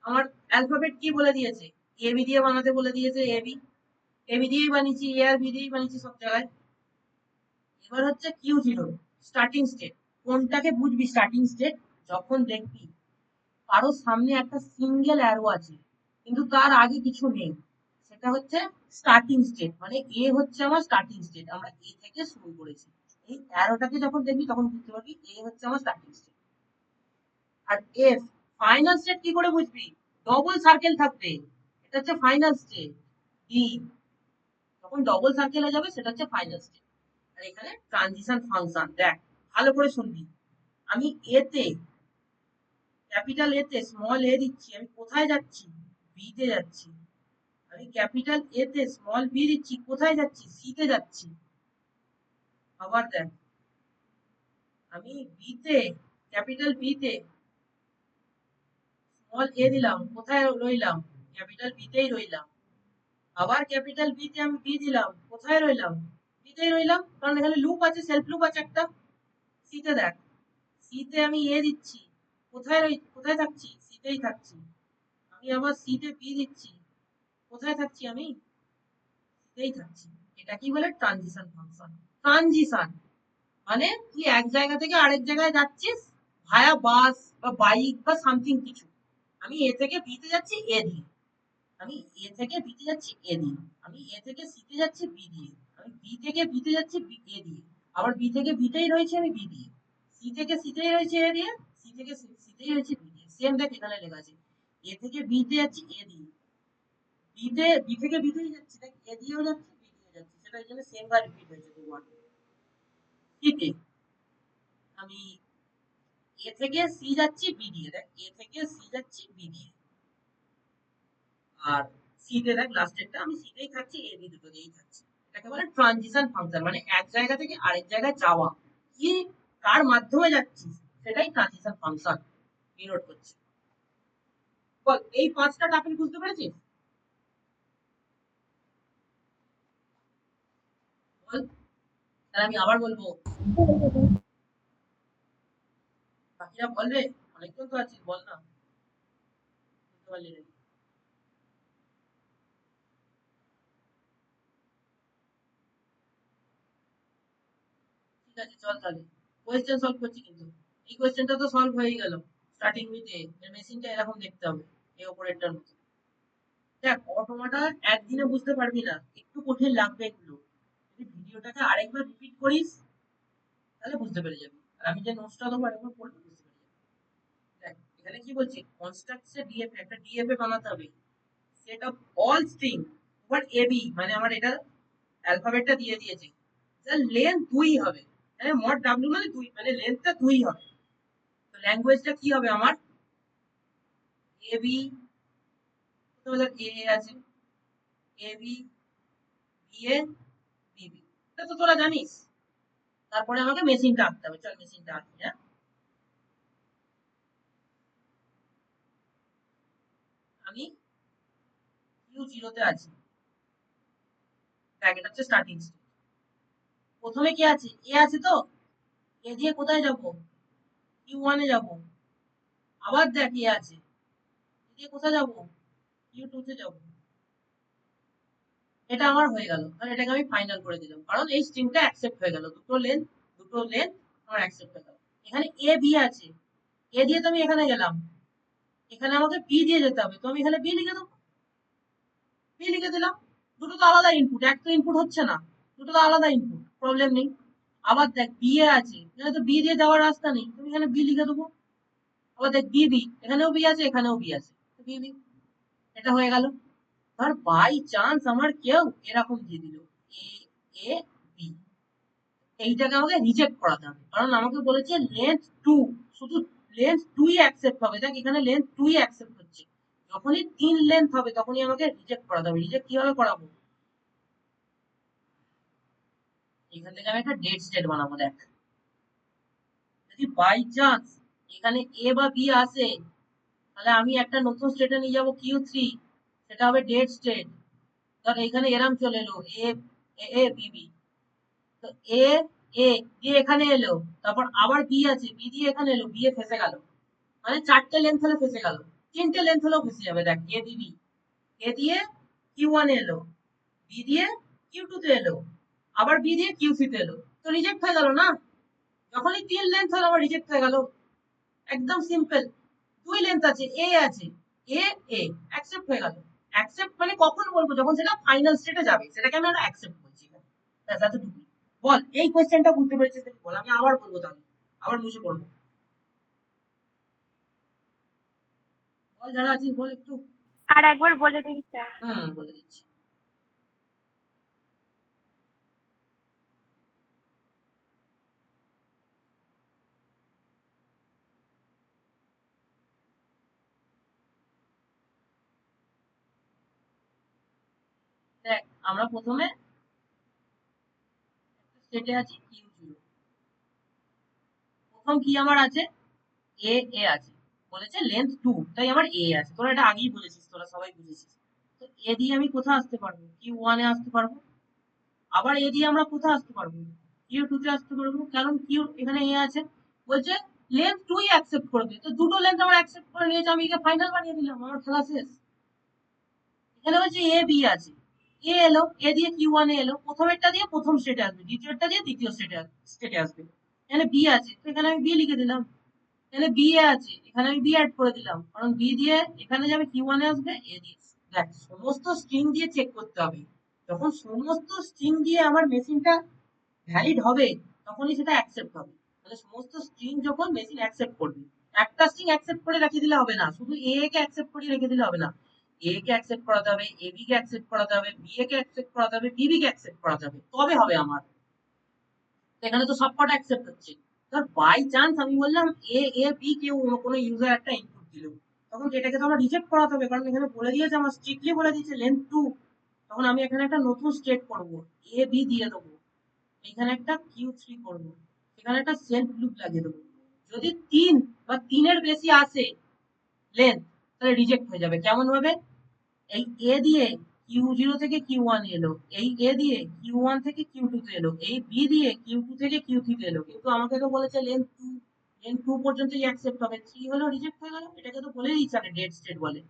আমার অ্যালফাবেট কি বলে দিয়েছে? এ বি দিয়ে বানাতে বলে দিয়েছে, এ বি, এ বি দিয়েই বানিয়েছি, এ আর বি দিয়েই বানিয়েছি সব জায়গায়। এবার হচ্ছে কিউ জিরো, স্টার্টিং স্টেট। কোনটাকে বুঝবি স্টার্টিং স্টেট? যখন দেখবি কারো সামনে একটা সিঙ্গেল অ্যারো আছে কিন্তু তার আগে কিছু নেই, সেটা হচ্ছে স্টার্টিং স্টেট। মানে এ হচ্ছে আমার স্টার্টিং স্টেট, আমরা এ থেকে শুরু করেছি। এই অ্যারোটাকে যখন দেখবি তখন বুঝতে পারবি এ হচ্ছে আমার স্টার্টিং স্টেট। আর এফ, ফাইনাল স্টেট কি করে বুঝবি? ডবল সার্কেল থাকবে, এটা হচ্ছে ফাইনাল স্টেট। ডি, যখন ডবল সার্কেল হয়ে যাবে সেটা হচ্ছে ফাইনাল স্টেট। আর এখানে ট্রানজিশন ফাংশন, দেখ ভালো করে শুনবি। আমি এতে, ক্যাপিটাল এতে স্মল এ দিচ্ছি, আমি কোথায় যাচ্ছি? বি তে যাচ্ছি। আমি ক্যাপিটাল এ তে স্মল বি দিচ্ছি, কোথায় যাচ্ছি? সি তে যাচ্ছি। আবার দেখ, আমি বি তে, ক্যাপিটাল বি তে স্মল এ দিলাম, কোথায় রইলাম? ক্যাপিটাল বি তেই রইলাম। আবার ক্যাপিটাল বি তে আমি বি দিলাম, কোথায় রইলাম? বি তেই রইলাম, কারণ এখানে লুপ আছে, সেলফ লুপ আছে একটা। সি তে দেখ, সি তে আমি এ দিচ্ছি, কোথায় থাকছি? সি তেই থাকছি। আমি আবার সি তে বি দিচ্ছি, কোথায় থাকছি? আমি সিতেই থাকছি। এটা কি বলে? Transition function. ট্রানজিশন মানে তুই এক জায়গা থেকে আরেক জায়গায় যাচ্ছিস ভায়া বাস বা বাইক বা সামথিং কিছু। আমি এ থেকে বি তে যাচ্ছি এ দিয়ে, আমি এ থেকে বি তে যাচ্ছি এ দিয়ে, আমি এ থেকে সি তে যাচ্ছি বি দিয়ে, আমি বি থেকে বি তে যাচ্ছি এ দিয়ে, আবার বি থেকে বি তেই রয়েছে আমি বি দিয়ে, সি থেকে সি তেই রয়েছে এ দিয়ে, সি থেকে সি তেই রয়েছে বি দিয়ে। সেম দেখ এখানে লেখা আছে, এ থেকে বি তে যাচ্ছি এ দিয়ে, বি থেকে বি তেই যাচ্ছি, দেখ এ দিয়েও যাচ্ছি বি দিয়েও যাচ্ছি, সেটা এখানে সেম বার রিপিট হয়েছে দুবার। সিতে আমি এ থেকে সি যাচ্ছি বি দিয়ে, দেখ এ থেকে সি যাচ্ছি বি দিয়ে। আর সি তে দেখ লাস্টেরটা আমি সি তেই থাকছি, এ বি দুটো দিয়েই থাকছি। এটাকে বলে ট্রানজিশন ফাংশন, মানে এক জায়গা থেকে আরেক জায়গায় যাওয়া, কি কার মাধ্যমে যাচ্ছিস সেটাই ট্রানজিশন ফাংশন ডিনোট করছে। বল এই পাঁচটা টাপিক বুঝতে পেরেছিস? বল, তাহলে আমি আবার বলবো, বাকিরা বলবে, অনেকজন তো আছিস, বল না, বুঝতে পারলি না? ঠিক আছে চল তাহলে কোয়েশ্চেন সলভ করছি। কিন্তু এই কোয়েশ্চেনটা তো সলভ হয়ে গেল, স্টার্টিং উইথ এ এর মেশিনটা এরকম দেখতে হবে, এই অপারেটর মতো। দেখ অটোমাটা একদিনে বুঝতে পারবি না, একটু কঠিন লাগবে এগুলো। যদি ভিডিওটাকে আরেকবার রিপিট করিস তাহলে বুঝতে পেরে যাবি, আর আমি যে নোটসটা দেবো আরেকবার পড়লে বুঝতে পেরে যাবি। দেখ এখানে কি বলছি, কনস্ট্রাক্টসে ডিএফএ, একটা ডিএফএ বানাতে হবে, set of all string over a b, মানে আমার এটা অ্যালফাবেটটা দিয়ে দিয়েছে, লেন্থ 2 হবে, মানে মড ডাব্লিউ মানে 2, মানে লেন্থটা 2 হবে। তো ল্যাঙ্গুয়েজটা কি হবে আমার? এবি, তোমাদের এ আছে, এবি, বিএ, বিবি, এটা তো তোরা জানিস। তারপরে আমাকে মেশিনটা আঁকতে হবে, চল মেশিনটা আঁকি। হ্যাঁ, আমি Q0 তে আছি, দেখ এটা হচ্ছে স্টার্টিং স্টেট। প্রথমে কি আছে? এ আছে, তো এ দিয়ে কোথায় যাব? Q1 এ যাব। আবার দেখ এ আছে, এ দিয়ে কোথায় যাব? Q2 তে যাব। এটা আমার হয়ে গেল, আর এটাকে আমি ফাইনাল করে দিলাম, কারণ এই স্ট্রিংটা অ্যাকসেপ্ট হয়ে গেল, দুটো লেন্থ আমার অ্যাকসেপ্ট হয়ে গেল। এখানে এ বি আছে, এ দিয়ে তো আমি এখানে গেলাম, এখানে আমাকে বি দিয়ে যেতে হবে, তো আমি এখানে বি লিখে দেবো, বি লিখে দিলাম। দুটো তো আলাদা ইনপুট, এক তো ইনপুট হচ্ছে না, দুটো তো আলাদা ইনপুট, প্রবলেম নেই। আবার দেখ বি এ আছে, এখানে তো বি দিয়ে যাওয়ার রাস্তা নেই, তুমি এখানে বি লিখে দেবো। আবার দেখ বি বি, এখানেও বি আছে, এখানেও বি আছে, বি বি, এটা হয়ে গেল। ধর বাই চান্স আমার কেউ এরকম দিয়ে দিল এ এ বি, এইটাকে আমাকে রিজেক্ট করাতে হবে, কারণ আমাকে বলেছে লেন্থ 2, শুধু লেন্থ 2 ই অ্যাকসেপ্ট হবে। দেখ এখানে লেন্থ 2 ই অ্যাকসেপ্ট হচ্ছে, যখনই 3 লেন্থ হবে তখনই আমাকে রিজেক্ট করাতে হবে। রিজেক্ট কিভাবে করাবো? এখান থেকে আমি একটা ডেট স্টেট বানাবো। দেখ যদি বাই চান্স এখানে এ বা বি আসে, তাহলে আমি একটা নতুন স্টেটে নিয়ে যাবো Q3, সেটা হবে ডেট স্টেট। ধর এখানে এরম চলে এলো এ এ বি বি, তো এ এ দিয়ে এখানে এলো, তারপর আবার বি আছে, বি দিয়ে এখানে এলো, বি এ ফেসে গেল, মানে 4টে লেন্থ হলে ফেসে গেল, 3টে লেন্থ হলেও ফেসে যাবে। দেখ এ দিবি, এ দিয়ে Q1 এলো, বি দিয়ে Q2 তে এলো, আবার বি দিয়ে Q3 তে এলো, তো রিজেক্ট হয়ে গেল না? যখনই 3 লেন্থ হলো আমার রিজেক্ট হয়ে গেল, একদম সিম্পল। 2 লেন্থ আছে, এ আছে, এ এ অ্যাকসেপ্ট হয়ে গেল। অ্যাকসেপ্ট মানে কখন বলবো? যখন সেটা ফাইনাল স্টেটে যাবে, সেটাকে আমি একটা অ্যাকসেপ্ট বলছি। ব্যাস এতটুকু। বল এই কোশ্চেনটা বুঝতে পেরেছিস নাকি বল, আমি আবার বলবো, তাহলে আবার মুছে পড়বো। বল যারা আছিস বল একটু। আর একবার বলে দিন স্যার। বলে দিচ্ছি। দেখ আমরা প্রথমে স্টেটে আছি Q0, প্রথম কি আমার আছে? এ এ আছে, বলেছে লেন্থ 2, তাই আমার এ আছে, তোরা এটা আগেই বলেছিস, তোরা সবাই বুঝেছিস। তো এ দিয়ে আমি কোথায় আসতে পারবো? Q1 এ আসতে পারবো। আবার এ দিয়ে আমরা কোথায় আসতে পারবো? Q2 তে আসতে পারবো, কারণ কিউ এখানে এ আছে। বলছে লেন্থ 2 ই অ্যাকসেপ্ট করবে, তো দুটো লেন্থ আমার অ্যাকসেপ্ট করে নিয়েছে, আমি একে ফাইনাল বানিয়ে দিলাম, আমার খেলা শেষ। এখানে বলছে এ বি আছে, এ এলো, এ দিয়ে Q1 এ এলো, প্রথমেরটা দিয়ে প্রথম স্টেটে আসবে, দ্বিতীয়টা দিয়ে দ্বিতীয় স্টেটে আসবে। এখানে বি আছে, তো এখানে আমি বি লিখে দিলাম। এখানে বি এ আছে, এখানে আমি বি অ্যাড করে দিলাম, কারণ বি দিয়ে এখানে যাবে Q1 এ আসবে, এ দিয়ে। দেখ সমস্ত স্ট্রিং দিয়ে চেক করতে হবে, যখন সমস্ত স্ট্রিং দিয়ে আমার মেশিনটা ভ্যালিড হবে তখনই সেটা অ্যাকসেপ্ট হবে। মানে সমস্ত স্ট্রিং যখন মেশিন অ্যাকসেপ্ট করবে, একটা স্ট্রিং অ্যাকসেপ্ট করে রেখে দিলে হবে না, শুধু এ কে অ্যাকসেপ্ট করে রেখে দিলে হবে না, এ কে অ্যাকসেপ্ট করাতে হবে, এ বি কে অ্যাকসেপ্ট করাতে হবে, বি এ কে অ্যাকসেপ্ট করাতে হবে, বি বি কে অ্যাকসেপ্ট করাতে হবে, তবে হবে আমার। এখানে তো সবকটা অ্যাকসেপ্ট হচ্ছে। ধর বাই চান্স আমি বললাম এ এ বি, কেউ কোনো ইউজার একটা ইনপুট দিল, তখন এটাকে তো আমার রিজেক্ট করাতে হবে, কারণ এখানে বলে দিয়েছে, আমার স্ট্রিক্টলি বলে দিয়েছে লেন্থ 2। তখন আমি এখানে একটা নতুন স্টেট করব, এ বি দিয়ে দেবো, এখানে একটা Q3 করব, এখানে একটা সেলফ লুপ লাগিয়ে দেবো। যদি 3 বা 3-এর বেশি আসে লেন্থ, তাহলে রিজেক্ট হয়ে যাবে। কেমন ভাবে? এই এ দিয়ে Q0 থেকে Q1 এলো, এই এ দিয়ে Q1 থেকে Q2 তে এলো, এই বি দিয়ে Q2 থেকে Q3 তে এলো, কিন্তু আমাকে তো বলেছে লেন্থ 2, লেন্থ 2 পর্যন্তই অ্যাকসেপ্ট হবে, 3 হলো রিজেক্ট হয়ে গেল। এটাকে তো বলেই দিচ্ছে আগে ডেড স্টেট বলে।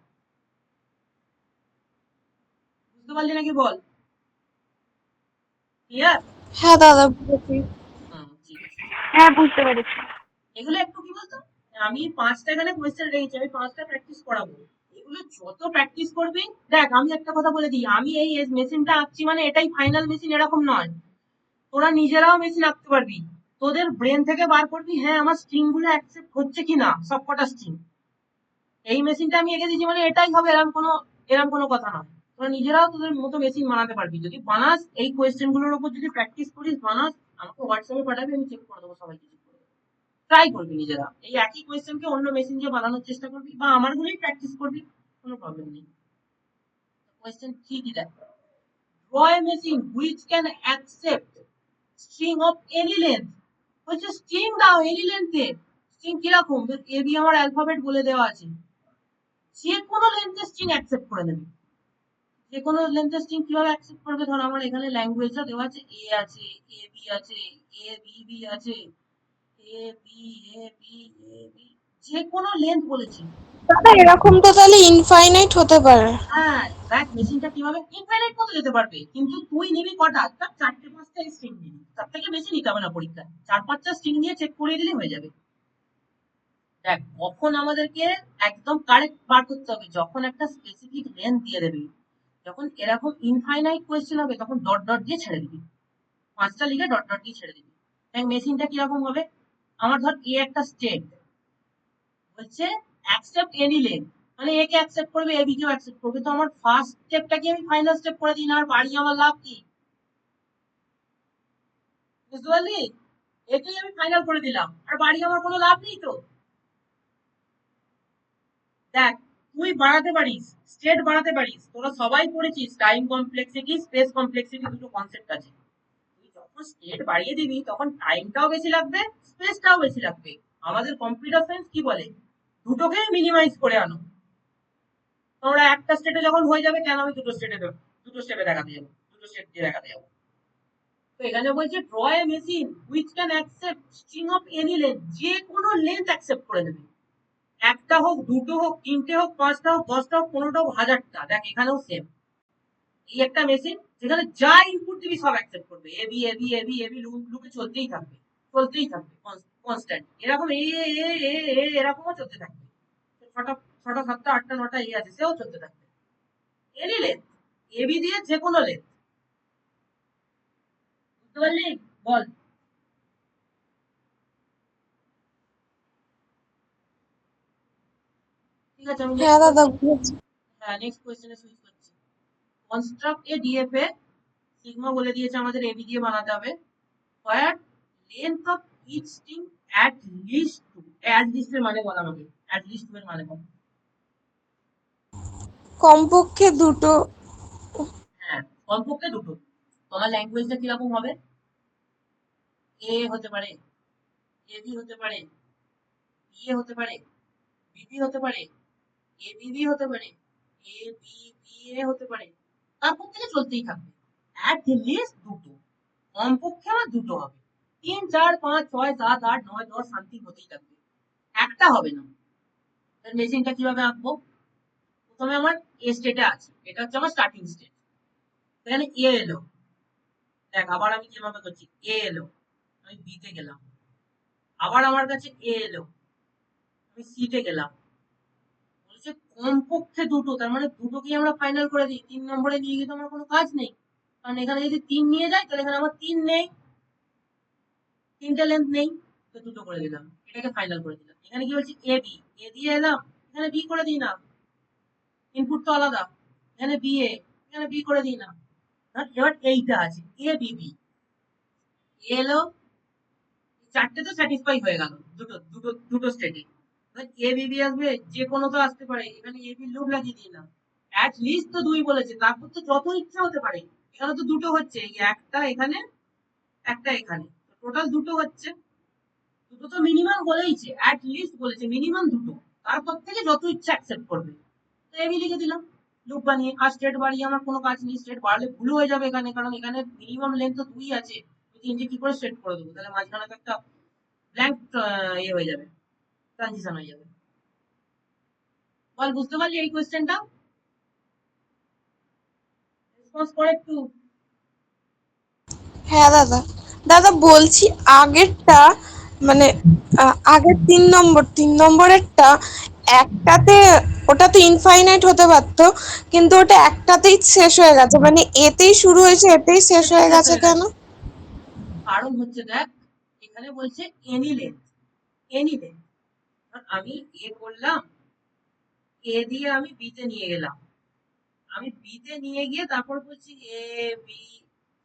বুঝতে পারলি নাকি বল? ক্লিয়ার? হ্যাঁ দাদা বুঝেছি। ঠিক আছে। হ্যাঁ বুঝতে পেরেছি। এগুলো একটু কি বলতো, আমি 5টা এখানে কোয়েশ্চেন রেখেছি, আমি 5টা প্র্যাকটিস করাবো। এগুলো যত প্র্যাকটিস করবি, দেখ আমি একটা কথা বলে দিই, আমি এই মেশিনটা আঁকছি মানে এটাই ফাইনাল মেশিন এরকম নয়, তোরা নিজেরাও মেশিন আঁকতে পারবি, তোদের ব্রেন থেকে বার করবি হ্যাঁ আমার স্ট্রিং গুলো অ্যাকসেপ্ট হচ্ছে কিনা, সবকটা স্ট্রিং। এই মেশিনটা আমি এঁকে দিয়েছি মানে এটাই হবে, এরকম কোনো কথা নয়। তোরা নিজেরাও তোদের মতো মেশিন বানাতে পারবি যদি বানাস। এই কোয়েশ্চেন গুলোর উপর যদি প্র্যাকটিস করিস, বানাস, আমাকে হোয়াটসঅ্যাপে পাঠাবি, আমি চেক করে দেবো, সবাইকে চেক করে দেবো। ট্রাই করবি নিজেরা, এই একই কোয়েশ্চেনকে অন্য মেশিন দিয়ে বানানোর চেষ্টা করবি, বা আমার গুলোই প্র্যাকটিস করবি, কোনো প্রবলেম নেই। কোয়েশ্চেন 3 কি দেখ, draw a machine which can accept string of any length। বলছে স্ট্রিং দাও এনি লেন্থে। স্ট্রিং কিরকম, এ বি আমার অ্যালফাবেট বলে দেওয়া আছে, যে কোনো লেন্থের স্ট্রিং অ্যাকসেপ্ট করে নেবে। যে কোনো লেন্থের স্ট্রিং কিভাবে অ্যাকসেপ্ট করবে, ধর আমার এখানে ল্যাঙ্গুয়েজটা দেওয়া আছে, এ আছে, এ বি আছে, এ বি বি আছে, A B A B A B, যে কোনো লেন্থ বলেছি। দাদা এরকম তো তাহলে ইনফাইনাইট হতে পারে। হ্যাঁ দেখ মেশিনটা কিভাবে ইনফাইনাইট মতো যেতে পারবে, কিন্তু তুই নিবি কটা, তার 4টে 5টা স্ট্রিং নিবি, তার থেকে বেশি নিতে হবে না পরীক্ষায়, 4-5টা স্ট্রিং নিয়ে চেক করিয়ে দিলে হয়ে যাবে। দেখ কখন আমাদেরকে একদম কারেক্ট বার করতে হবে, যখন একটা স্পেসিফিক লেন্থ দিয়ে দেবে, যখন এরকম ইনফাইনাইট কোয়েশ্চেন হবে তখন ডট ডট দিয়ে ছেড়ে দিবি, 5টা লিখে ডট ডট দিয়ে ছেড়ে দিবি। দেখ মেশিনটা কিরকম হবে, আমার ধর এ একটা স্টেট, বলছে অ্যাকসেপ্ট এনি লেন্থ, মানে এ কে অ্যাকসেপ্ট করবে, এ বি কেও অ্যাকসেপ্ট করবে, তো আমার ফার্স্ট স্টেপটাকে আমি ফাইনাল স্টেপ করে দিই না, আর বাড়ি আমার লাভ কি, বুঝতে পারলি? এটাই আমি ফাইনাল করে দিলাম, আর বাড়ি আমার কোনো লাভ নেই তো। দেখ তুই বাড়াতে পারিস, স্টেট বাড়াতে পারিস, তোরা সবাই পড়েছিস টাইম কমপ্লেক্সিটি স্পেস কমপ্লেক্সিটি, দুটো কনসেপ্ট আছে। তুই যখন স্টেট বাড়িয়ে দিবি তখন টাইমটাও বেশি লাগবে, স্পেসটাও বেশি লাগবে। আমাদের কম্পিউটার সায়েন্স কি বলে, দুটোকে মিনিমাইজ করে আনো। তোমরা একটা স্টেটে যখন হয়ে যাবে, কেন আমি দুটো স্টেপে দেখাতে যাবো, দুটো স্টেপ দিয়ে দেখাতে যাবো। তো এখানে বলছে draw A machine which can accept string of any length, যে কোনো লেন্থ অ্যাকসেপ্ট করে নেবে, একটা হোক, দুটো হোক, 3টে হোক, 5টা হোক, 10টা হোক, 15টা হোক, 1000টা। দেখ এখানেও সেম, এই একটা মেশিন যেখানে যা ইনপুট দিবি সব অ্যাকসেপ্ট করবে, A B A B A B A B লুপে চলতেই থাকবে, চলতেই থাকবে কনস্ট্যান্ট, এরকম এ এ এ এ এরকমও চলতে থাকবে। ছটা ছটা 7টা 8টা 9টা এ আছে, সেও চলতে থাকবে। এনি লেন্থ, এ বি দিয়ে যে কোনো লেন্থ, বুঝতে পারলি? বল। ঠিক আছে, আমি হ্যাঁ নেক্সট দাদা কোয়েশ্চেন, বুঝেছি। হ্যাঁ নেক্সট কোয়েশ্চেনে সুইচ করছি। কনস্ট্রাক্ট এ ডিএফএ, সিগমা বলে দিয়েছে আমাদের এবি দিয়ে বানাতে হবে, where length of each string at least 2, at least এর মানে বল আমাকে, at least 2 এর মানে বল। কমপক্ষে দুটো। হ্যাঁ কমপক্ষে দুটো। তোমার ল্যাঙ্গুয়েজটা কিরকম হবে, এ হতে পারে, এবি হতে পারে, বিএ হতে পারে, বিবি হতে পারে, এবিবি হতে পারে, এ বি বি এ হতে পারে, তারপর থেকে চলতেই থাকবে। at least দুটো, কমপক্ষে আমার দুটো হবে, 3 4 5 6 7 8 9 10 সামথিং হতেই থাকবে, একটা হবে না। মেশিনটা কিভাবে আঁকবো, প্রথমে আমার এ স্টেটে আছে, এটা হচ্ছে আমার স্টার্টিং স্টেট, এখানে এ এলো, দেখ আবার আমি কিভাবে করছি, এ এলো, আমি বি তে গেলাম, আবার আমার কাছে এ এলো, আমি সি তে গেলাম, বলছে কমপক্ষে দুটো, তার মানে দুটোকেই আমরা ফাইনাল করে দিই, 3 নম্বরে নিয়ে গিয়ে তো আমার কোনো কাজ নেই, কারণ এখানে যদি 3 নিয়ে যায় তাহলে এখানে আমার 3 নেই, 3টে লেন্থ নেই, তো দুটো করে দিলাম, এটাকে ফাইনাল করে দিলাম। এখানে কি বলছি, এ বি, এ দিয়ে এলাম, এখানে বি করে দিই না, ইনপুট তো আলাদা, এখানে বি এ, এখানে বি করে দিই না। এবার এইটা আছে এ বি বি, এলো, 4টে তো স্যাটিসফাই হয়ে গেল, দুটো দুটো দুটো স্টেটে। এ বি বি আসবে, যে কোনো তো আসতে পারে, এখানে এ বি লুপ লাগিয়ে দিলাম, অ্যাট লিস্ট তো 2 বলেছে, তারপর তো যত ইচ্ছা হতে পারে, এখানে তো দুটো হচ্ছে, এই একটা এখানে, একটা এখানে, টোটাল দুটো হচ্ছে, দুটো তো মিনিমাম বলেইছে, অ্যাট লিস্ট বলেছে মিনিমাম দুটো, তারপর থেকে যত ইচ্ছা অ্যাকসেপ্ট করবে। তো এবি লিখে দিলাম লুপ বানিয়ে, আর স্টেট বাড়িয়ে আমার কোনো কাজ নেই, স্টেট বাড়লে ভুল হয়ে যাবে এখানে, কারণ এখানে মিনিমাম লেন্থ তো 2 আছে, 3টে কি করে সেট করে দেবো, তাহলে মাঝখানে তো একটা ব্ল্যাঙ্ক ইয়ে হয়ে যাবে, ট্রানজিশন হয়ে যাবে। বল বুঝতে পারলি এই কোয়েশ্চেনটা, রেসপন্স করে একটু। হ্যাঁ দাদা। দাদা বলছি আগেরটা মানে আগের 3 নম্বরেরটা একটাতে, ওটা তো ইনফাইনাইট হতে পারতো, কিন্তু ওটা একটাতেই শেষ হয়ে গেছে, মানে এতেই শুরু হয়েছে এতেই শেষ এটাই হয়ে শেষ গেছে হয়ে কেন? গেছে, কারণ হচ্ছে দেখ এখানে বলছে এনি লেন্থ, এনি লেন্থ, আমি এ করলাম, এ দিয়ে আমি বি তে নিয়ে গেলাম, আমি বি তে নিয়ে গিয়ে তারপর বলছি এ বি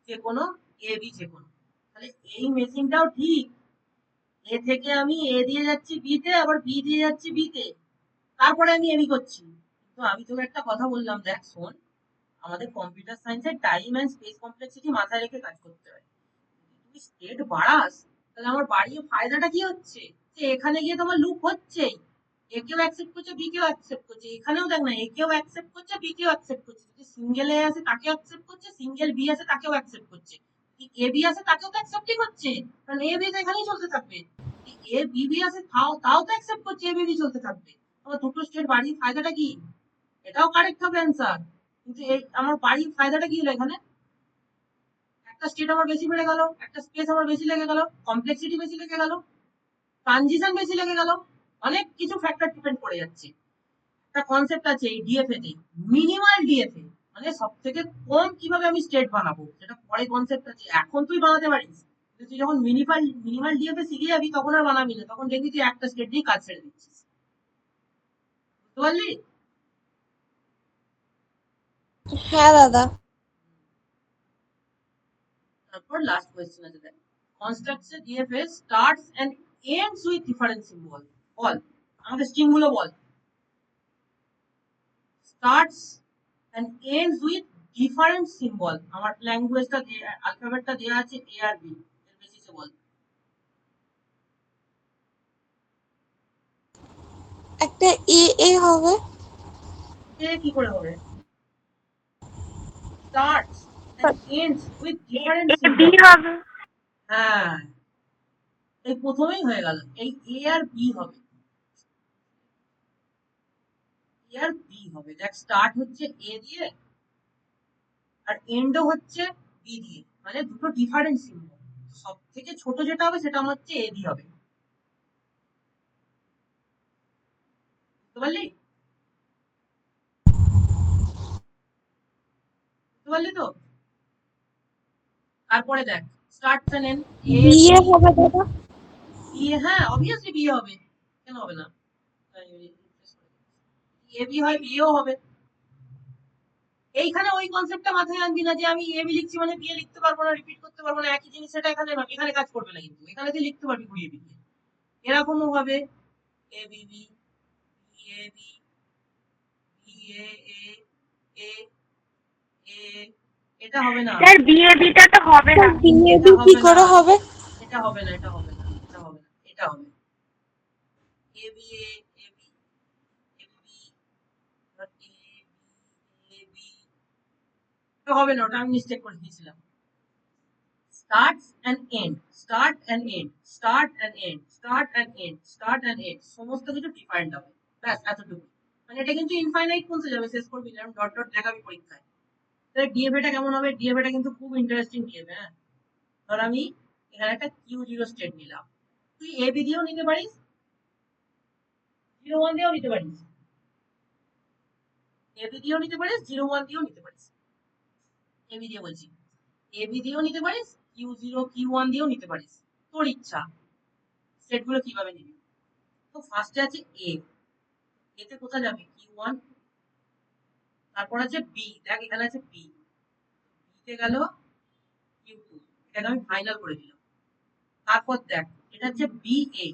যে কোনো, এ বি যে কোনো। তাহলে এই মেশিনটাও ঠিক, এ থেকে আমি এ দিয়ে যাচ্ছি বি তে, আবার বি দিয়ে যাচ্ছি বি তে, তারপরে আমি এবি করছি। তো আমি তোকে একটা কথা বললাম, দেখ শোন, আমাদের কম্পিউটার সায়েন্সের টাইম এন্ড স্পেস কমপ্লেক্সিটি মাথায় রেখে কাজ করতে হয়। যদি তুই স্টেট বাড়াস, তাহলে আমার বাড়িয়ে ফায়দাটা কি হচ্ছে, যে এখানে গিয়ে তোমার লুপ হচ্ছেই, এ কেও অ্যাকসেপ্ট করছে, বি কেও অ্যাকসেপ্ট করছে, এখানেও দেখ না, এ কেও অ্যাকসেপ্ট করছে, বি কেও অ্যাকসেপ্ট করছে, যদি সিঙ্গেল এ আছে তাকে অ্যাকসেপ্ট করছে, সিঙ্গেল বি আছে তাকেও অ্যাকসেপ্ট করছে, এ বি আছে তাকেও তো অ্যাকসেপ্টই করছে, কারণ এ বি তো এখানেই চলতে থাকবে। এ বি বি আছে তাও তাও তো অ্যাকসেপ্ট করছে, এ বি বি চলতে থাকবে। আমার দুটো স্টেট বাড়িয়ে ফায়দাটা কি? এটাও কারেক্ট হবে অ্যান্সার, কিন্তু এই আমার বাড়ির ফায়দাটা কি হলো এখানে? একটা স্টেট আমার বেশি বেড়ে গেল, একটা স্পেস আমার বেশি লেগে গেল, কমপ্লেক্সিটি বেশি লেগে গেল, ট্রানজিশন বেশি লেগে গেল, অনেক কিছু ফ্যাক্টর ডিপেন্ড করে যাচ্ছে। একটা কনসেপ্ট আছে এই ডিএফএ তে, মিনিমাল ডিএফএ, মানে সব থেকে কম কিভাবে আমি স্টেট বানাবো, সেটা পরে কনসেপ্ট আছে। এখন তুই বানাতে পারিস, কিন্তু তুই যখন মিনিমাল মিনিমাল ডিএফএ শিখে যাবি তখন আর বানাবি না, তখন দেখবি তুই একটা স্টেট দিয়ে কাজ ছেড়ে দিচ্ছিস। বুঝতে পারলি? হ্যাঁ দাদা। তারপর লাস্ট কোয়েশ্চেন আছে, দেখ, constructs a DFA starts and ends with different symbol. বল, আমাদের স্ট্রিং গুলো বল। Starts and ends with different symbol, আমার ল্যাঙ্গুয়েজটা অ্যালফাবেটটা দেওয়া আছে এ আর বি, এর বেসিসে বল। একটা এ এ হবে। এ কি করে হবে? Starts and ends with different a b symbol. হবে। হ্যাঁ, এই প্রথমেই হয়ে গেল, এই এ আর বি হবে, এ আর বি হবে। দেখ, স্টার্ট হচ্ছে এ দিয়ে আর এন্ডও হচ্ছে বি দিয়ে, মানে দুটো ডিফারেন্ট সিম্বল। সব থেকে ছোট যেটা হবে সেটা আমার হচ্ছে এ বি হবে। বুঝতে পারলি? বুঝতে পারলি তো? তারপরে দেখ, starts and end A B B, A হবে দাদা। বি, হ্যাঁ অবভিয়াসলি বি হবে, কেন হবে না? এ বি হয়, বিও হবে। এইখানে ওই কনসেপ্টটা মাথায় আনবি না যে আমি এ বি লিখছি মানে বি এ লিখতে পারবো না, রিপিট করতে পারবো না, একই জিনিস সেটা এখানে এখানে কাজ করবে না, কিন্তু এখানে তুই লিখতে পারবি ঘুরিয়ে ফিরিয়ে। এরকমও হবে A B B, B A B, B A A, A এ, এটা হবে না, স্যার বিটা তো হবে না। বি এ এটা বি কি হবে না, করে হবে? এটা হবে না, এটা হবে না, এটা হবে না, এটা হবে A B A, A B, A B, A b, এটা হবে না, ওটা আমি মিস্টেক করে দিয়েছিলাম। starts and end, start and end, start and end, start and end, start and end, সমস্ত কিছু ডিফারেন্ট হবে, ব্যাস এতটুকু। মানে এটা কিন্তু ইনফাইনাইট পৌঁছে যাবে, শেষ করবি না, ডট ডট দেখাবি পরীক্ষায়। তাহলে ডিএফএটা কেমন হবে? ডিএফএটা কিন্তু খুব ইন্টারেস্টিং ডিএফএ। হ্যাঁ, ধর আমি এখানে একটা কিউ জিরো স্টেট নিলাম, তুই এ বি দিয়েও নিতে পারিস, 0 1 দিয়েও নিতে পারিস, এ বি দিয়েও নিতে পারিস, 0 1 দিয়েও নিতে পারিস। এ বি দিয়ে বলছি, এ বি দিয়েও নিতে পারিস, কিউ জিরো কিউ ওয়ান দিয়েও নিতে পারিস, তোর ইচ্ছা সেটগুলো কিভাবে নিবি। তো ফার্স্টে আছে এ, এতে কোথায় যাবে? কিউ ওয়ান, তারপর আছে বি, দেখ এখানে আছে বি, বিতে গেল কিউ টু, এটাকে আমি ফাইনাল করে দিলাম। তারপর দেখ, এটা হচ্ছে বি এ,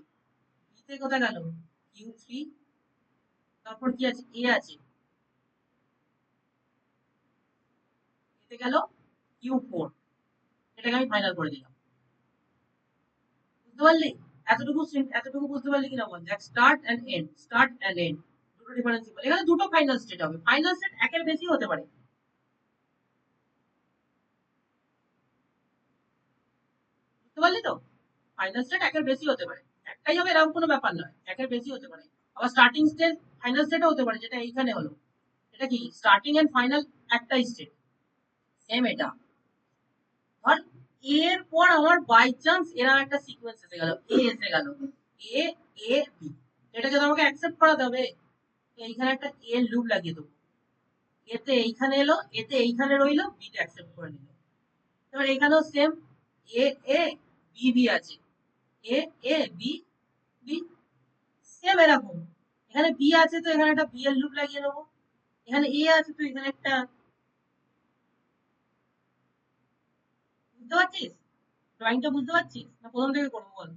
বিতে কোথায় গেল? কিউ থ্রি, তারপর কি আছে? এ আছে, এতে গেল কিউ ফোর, এটাকে আমি ফাইনাল করে দিলাম। বুঝতে পারলি? এতটুকু বুঝতে পারলি কিনা বল। দেখ, start and end, start and end, দুটো ডিফারেন্স সিম্বল, এখানে দুটো ফাইনাল স্টেট হবে, ফাইনাল স্টেট একের বেশি হতে পারে। বুঝতে পারলি তো? ফাইনাল স্টেট একের বেশি হতে পারে, একটাই হবে এরকম কোনো ব্যাপার নয়, একের বেশি হতে পারে। আবার স্টার্টিং স্টেট ফাইনাল স্টেটও হতে পারে, যেটা এইখানে হলো। এটা কি স্টার্টিং এন্ড ফাইনাল একটাই স্টেট, সেম এটা। ধর এর পর আমার বাই চান্স এরকম একটা সিকোয়েন্স এসে গেল, এ এসে গেল, এ এ বি, এটাকে তো আমাকে অ্যাকসেপ্ট করাতে হবে। এইখানে একটা এ লুপ লাগিয়ে দেবো, এতে এইখানে এলো, এতে এইখানে রইলো, বিতে অ্যাকসেপ্ট করে নিল। এবার এখানেও same, A A B B আছে, এ এ বি বি, সেম এরকম। এখানে বি আছে তো এখানে একটা বি এর লুপ লাগিয়ে নেবো, এখানে এ আছে, তো এখানে একটা, বুঝতে পারছিস? ড্রয়িংটা বুঝতে পারছিস না প্রথম থেকে করবো বল?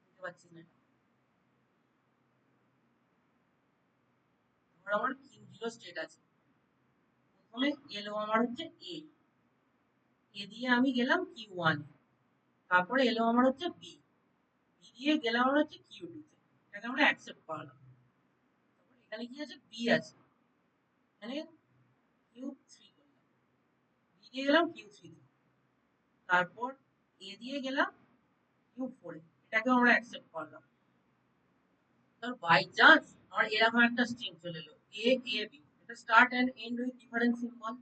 বুঝতে পারছিস না? ধর আমার Q0 স্টেট আছে, প্রথমে এলো আমার হচ্ছে এ, এ দিয়ে আমি গেলাম Q1, তারপরে এলো আমার হচ্ছে বি, বি দিয়ে গেলাম আমার হচ্ছে Q2 তে, এটাকে আমরা অ্যাকসেপ্ট করলাম। তারপর এখানে কি আছে, বি আছে, এখানে Q3 করলাম, বি দিয়ে গেলাম Q3 তে, তারপর এ দিয়ে গেলাম Q4 এ, এটাকেও আমরা অ্যাকসেপ্ট করলাম। ধর বাই চান্স আমার এরকম একটা স্ট্রিং চলে এলো এ এ বি, এটা start and end with different symbol,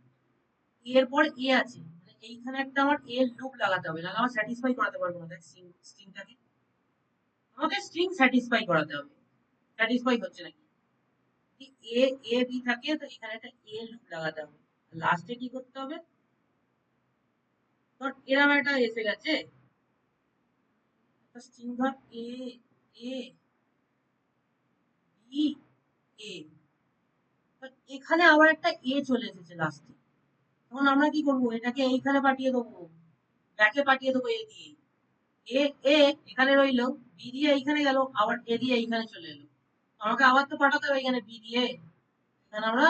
এরপর এ আছে, মানে এইখানে একটা আমার এ লুপ লাগাতে হবে, নাহলে আমার স্যাটিসফাই করাতে পারবো না। দেখ স্ট্রিংটাকে আমাকে স্ট্রিং স্যাটিসফাই করাতে হবে, স্যাটিসফাই হচ্ছে নাকি, এ এ বি থাকে তো এখানে একটা এ লুপ লাগাতে হবে, লাস্টে কি করতে হবে, ধর এরকম একটা এসে গেছে একটা স্ট্রিং, ধর এ এ বি এ, এখানে আবার একটা এ চলে এসেছে লাস্টে, তখন আমরা কি করবো, এটাকে এইখানে পাঠিয়ে দেবো, ব্যাকে পাঠিয়ে দেবো এ দিয়ে, এ এ এখানে রইলো, বি দিয়ে এইখানে গেল, আবার এ দিয়ে এইখানে চলে এলো, আমাকে আবার তো পাঠাতে হবে এখানে বি দিয়ে, এখানে আমরা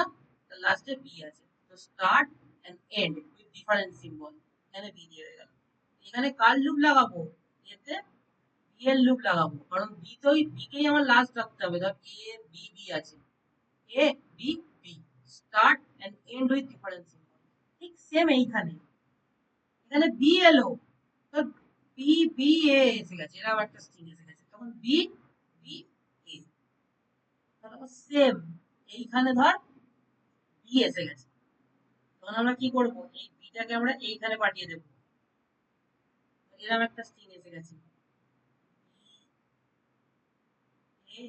লাস্টে বি আছে, তো start and end with different symbol, এখানে বি দিয়ে হয়ে গেল। এখানে কার লুপ লাগাবো, এতে বি এর লুপ লাগাবো, কারণ বি তো বি কেই আমার লাস্ট রাখতে হবে, ধর এ বি বি আছে, A B B, start and end with different symbol. ঠিক সেম এইখানে, এখানে বি এলো, তো বি বি এ এসে গেছে, এরকম একটা স্ট্রিং এসে গেছে, তখন বি বি এ, তাহলে সেম এইখানে ধর বি এসে গেছে, তখন আমরা কি করব, এই বিটাকে আমরা এইখানে পাঠিয়ে দেব, এরকম একটা স্ট্রিং এসে গেছে, এ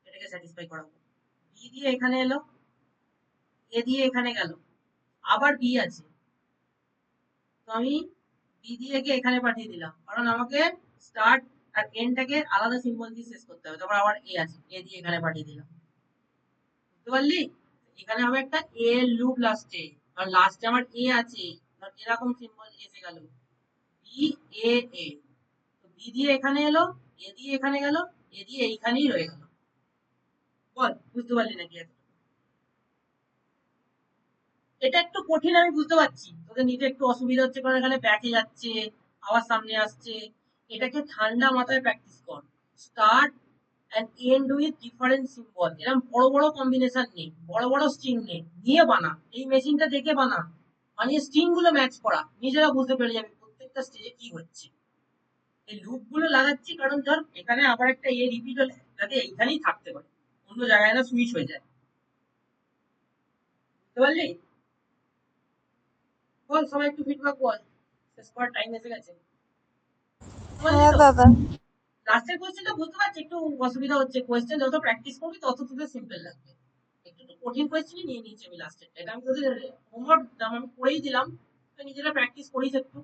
এটাকে স্যাটিসফাই করাবো, বি দিয়ে এখানে এলো, এ দিয়ে এখানে গেল, আবার বি আছে, তো আমি বি দিয়ে কে এখানে পাঠিয়ে দিলাম, কারণ আমাকে স্টার্ট আর এন্ডটাকে আলাদা সিম্বল দিয়ে শেষ করতে হবে, তারপর আবার এ আছে, এ দিয়ে এখানে পাঠিয়ে দিলাম, বুঝতে পারলি? এখানে হবে একটা এ লুপ লাস্টে, কারণ লাস্টে আমার এ আছে, এরকম সিম্বল এসে গেল বি এ এ, তো বি দিয়ে এখানে এলো, এ দিয়ে এখানে গেল, এ দিয়ে এইখানেই রয়ে গেল। বল বুঝতে পারলি নাকি? এটা একটু কঠিন আমি বুঝতে পারছি, তোদের নিতে একটু অসুবিধা হচ্ছে, কারণ এখানে ব্যাকে যাচ্ছে আবার সামনে আসছে, এটাকে ঠান্ডা মাথায় প্র্যাকটিস কর, start and end with different symbol, এরকম বড় বড় কম্বিনেশন নেই, বড় বড় স্ট্রিং নেই, নিয়ে বানা, এই মেশিনটা দেখে বানা, মানে স্ট্রিং গুলো ম্যাচ করা, নিজেরা বুঝতে পেরে যাবে প্রত্যেকটা স্টেজে কি হচ্ছে। এই লুপ গুলো লাগাচ্ছি কারণ ধর এখানে আবার একটা এ রিপিট হলে যাতে এইখানেই থাকতে পারে, অন্য জায়গায় না সুইচ হয়ে যায়, বুঝতে পারলি? বল সবাই একটু ফিডব্যাক বল, শেষ করার টাইম এসে গেছে, বুঝতে পারলি হ্যাঁ তো? দাদা। লাস্টের কোয়েশ্চেনটা বুঝতে পারছি, একটু অসুবিধা হচ্ছে, কোয়েশ্চেন যত প্র্যাকটিস করবি তত তোদের সিম্পল লাগবে, একটু একটু কঠিন কোয়েশ্চেনই নিয়ে নিয়েছি আমি লাস্টের, এটা আমি তোদের হোমওয়ার্ক আমি করেই দিলাম, তো নিজেরা প্র্যাকটিস করিস একটু,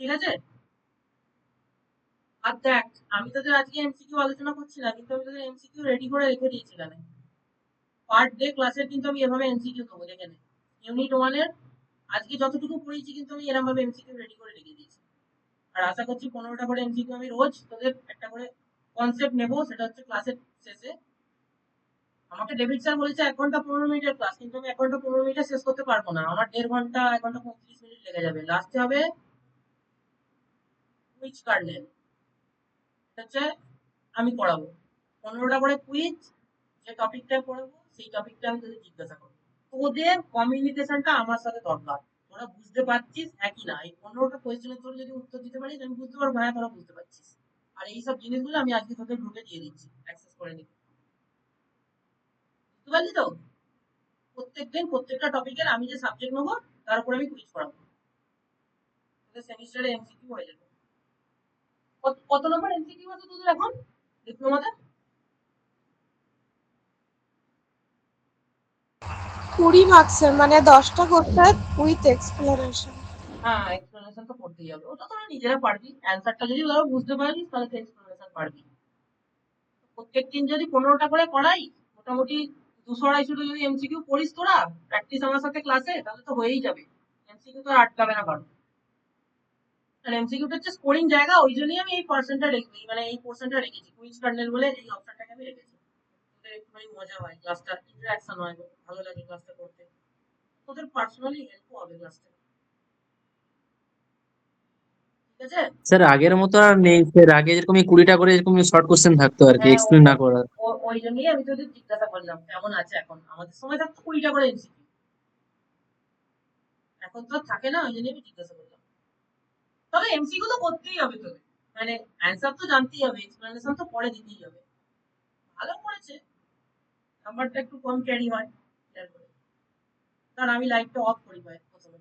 ঠিক আছে? আর দেখ, আমি তোদের আজকে এমসিকিউ আলোচনা করছি না, কিন্তু আমি তোদের এমসিকিউ রেডি করে রেখে দিয়েছি এখানে, পার ডে ক্লাসের কিন্তু আমি এভাবে এমসিকিউ দেবো, দেখে নে, ইউনিট 1 এর আজকে যতটুকু পড়েছি কিন্তু আমি এরকম ভাবে এমসিকিউ রেডি করে রেখে দিয়েছি, আর আশা করছি 15টা করে এমসিকিউ আমি রোজ তোদের একটা করে কনসেপ্ট নেবো, সেটা হচ্ছে ক্লাসের শেষে। আমাকে ডেভিড স্যার বলেছে 1 ঘন্টা 15 মিনিটের ক্লাস, কিন্তু আমি 1 ঘন্টা 15 মিনিটে শেষ করতে পারবো না, আমার 1.5 ঘন্টা 1 ঘন্টা 35 মিনিট লেগে যাবে, লাস্টে হবে কুইজ কার্নেল, হচ্ছে আমি পড়াবো 15টা করে কুইজ, যে টপিকটা পড়াবো সেই টপিকটা আমি তোদের জিজ্ঞাসা করবো, তোদের কমিউনিকেশনটা আমার সাথে দরকার, তোরা বুঝতে পারছিস একই না, এই 15টা কোয়েশ্চেনের তোর যদি উত্তর দিতে পারিস আমি বুঝতে পারবো হ্যাঁ তোরা বুঝতে পারছিস, আর এইসব জিনিসগুলো আমি আজকে তোদের গ্রুপে দিয়ে দিচ্ছি, অ্যাক্সেস করে নিবি, বুঝতে পারলি তো? প্রত্যেকদিন প্রত্যেকটা টপিকের আমি যে সাবজেক্ট নেবো তার উপর আমি কুইজ করাবো, তোদের সেমিস্টারে এমসিকিউ হয়ে যাবে। কত নম্বর এমসিকিউ আছে তোদের এখন ডিপ্লোমাতে? 20 মার্কসের, মানে 10টা করতে হয় উইথ এক্সপ্লেনেশন। হ্যাঁ, এক্সপ্লেনেশন তো করতেই হবে, ওটা তোরা নিজেরা পারবি, অ্যান্সারটা যদি ধরো বুঝতে পারিস তাহলে তো এক্সপ্লেনেশন পারবি। প্রত্যেক দিন যদি 15টা করে করাই, মোটামুটি 200-250টা যদি এমসিকিউ পড়িস তোরা প্র্যাকটিস আমার সাথে ক্লাসে, তাহলে তো হয়েই যাবে। এমসিকিউ তো আর আটকাবে না কারণ। আর এমসিকিউটা হচ্ছে স্কোরিং জায়গা, ওই জন্যই আমি এই পার্সেন্টটা রেখেছি, মানে এই পোর্শনটা রেখেছি, কুইজ কার্নেল বলে এই অপশনটাকে আমি রেখেছি। তোদের একটুখানি মজা হয়, ক্লাসটা ইন্টারাকশন হয়, ভালো লাগে ক্লাসটা করতে, তোদের পার্সোনালি হেল্পও হবে ক্লাসটা। ঠিক আছে? স্যার আগের মতো আর নেই স্যার, আগে যেরকম 20টা করে এরকম শর্ট কোশ্চেন থাকতো আর কি, হ্যাঁ, এক্সপ্লেন না করা। ওই জন্যই আমি তোদের জিজ্ঞাসা করলাম কেমন আছে এখন। আমাদের সময় থাকতো 20টা করে এমসিকিউ, এখন তো আর থাকে না, ওই জন্যই আমি জিজ্ঞাসা করলাম। তবে এমসিকিউ তো করতেই হবে তোদের, মানে অ্যান্সার তো জানতেই হবে, এক্সপ্লেনেশন তো পরে দিতেই হবে। ভালো করেছে, নাম্বারটা একটু কম ক্যারি হয়। কারণ আমি লাইটটা অফ করি ভাই প্রথমে।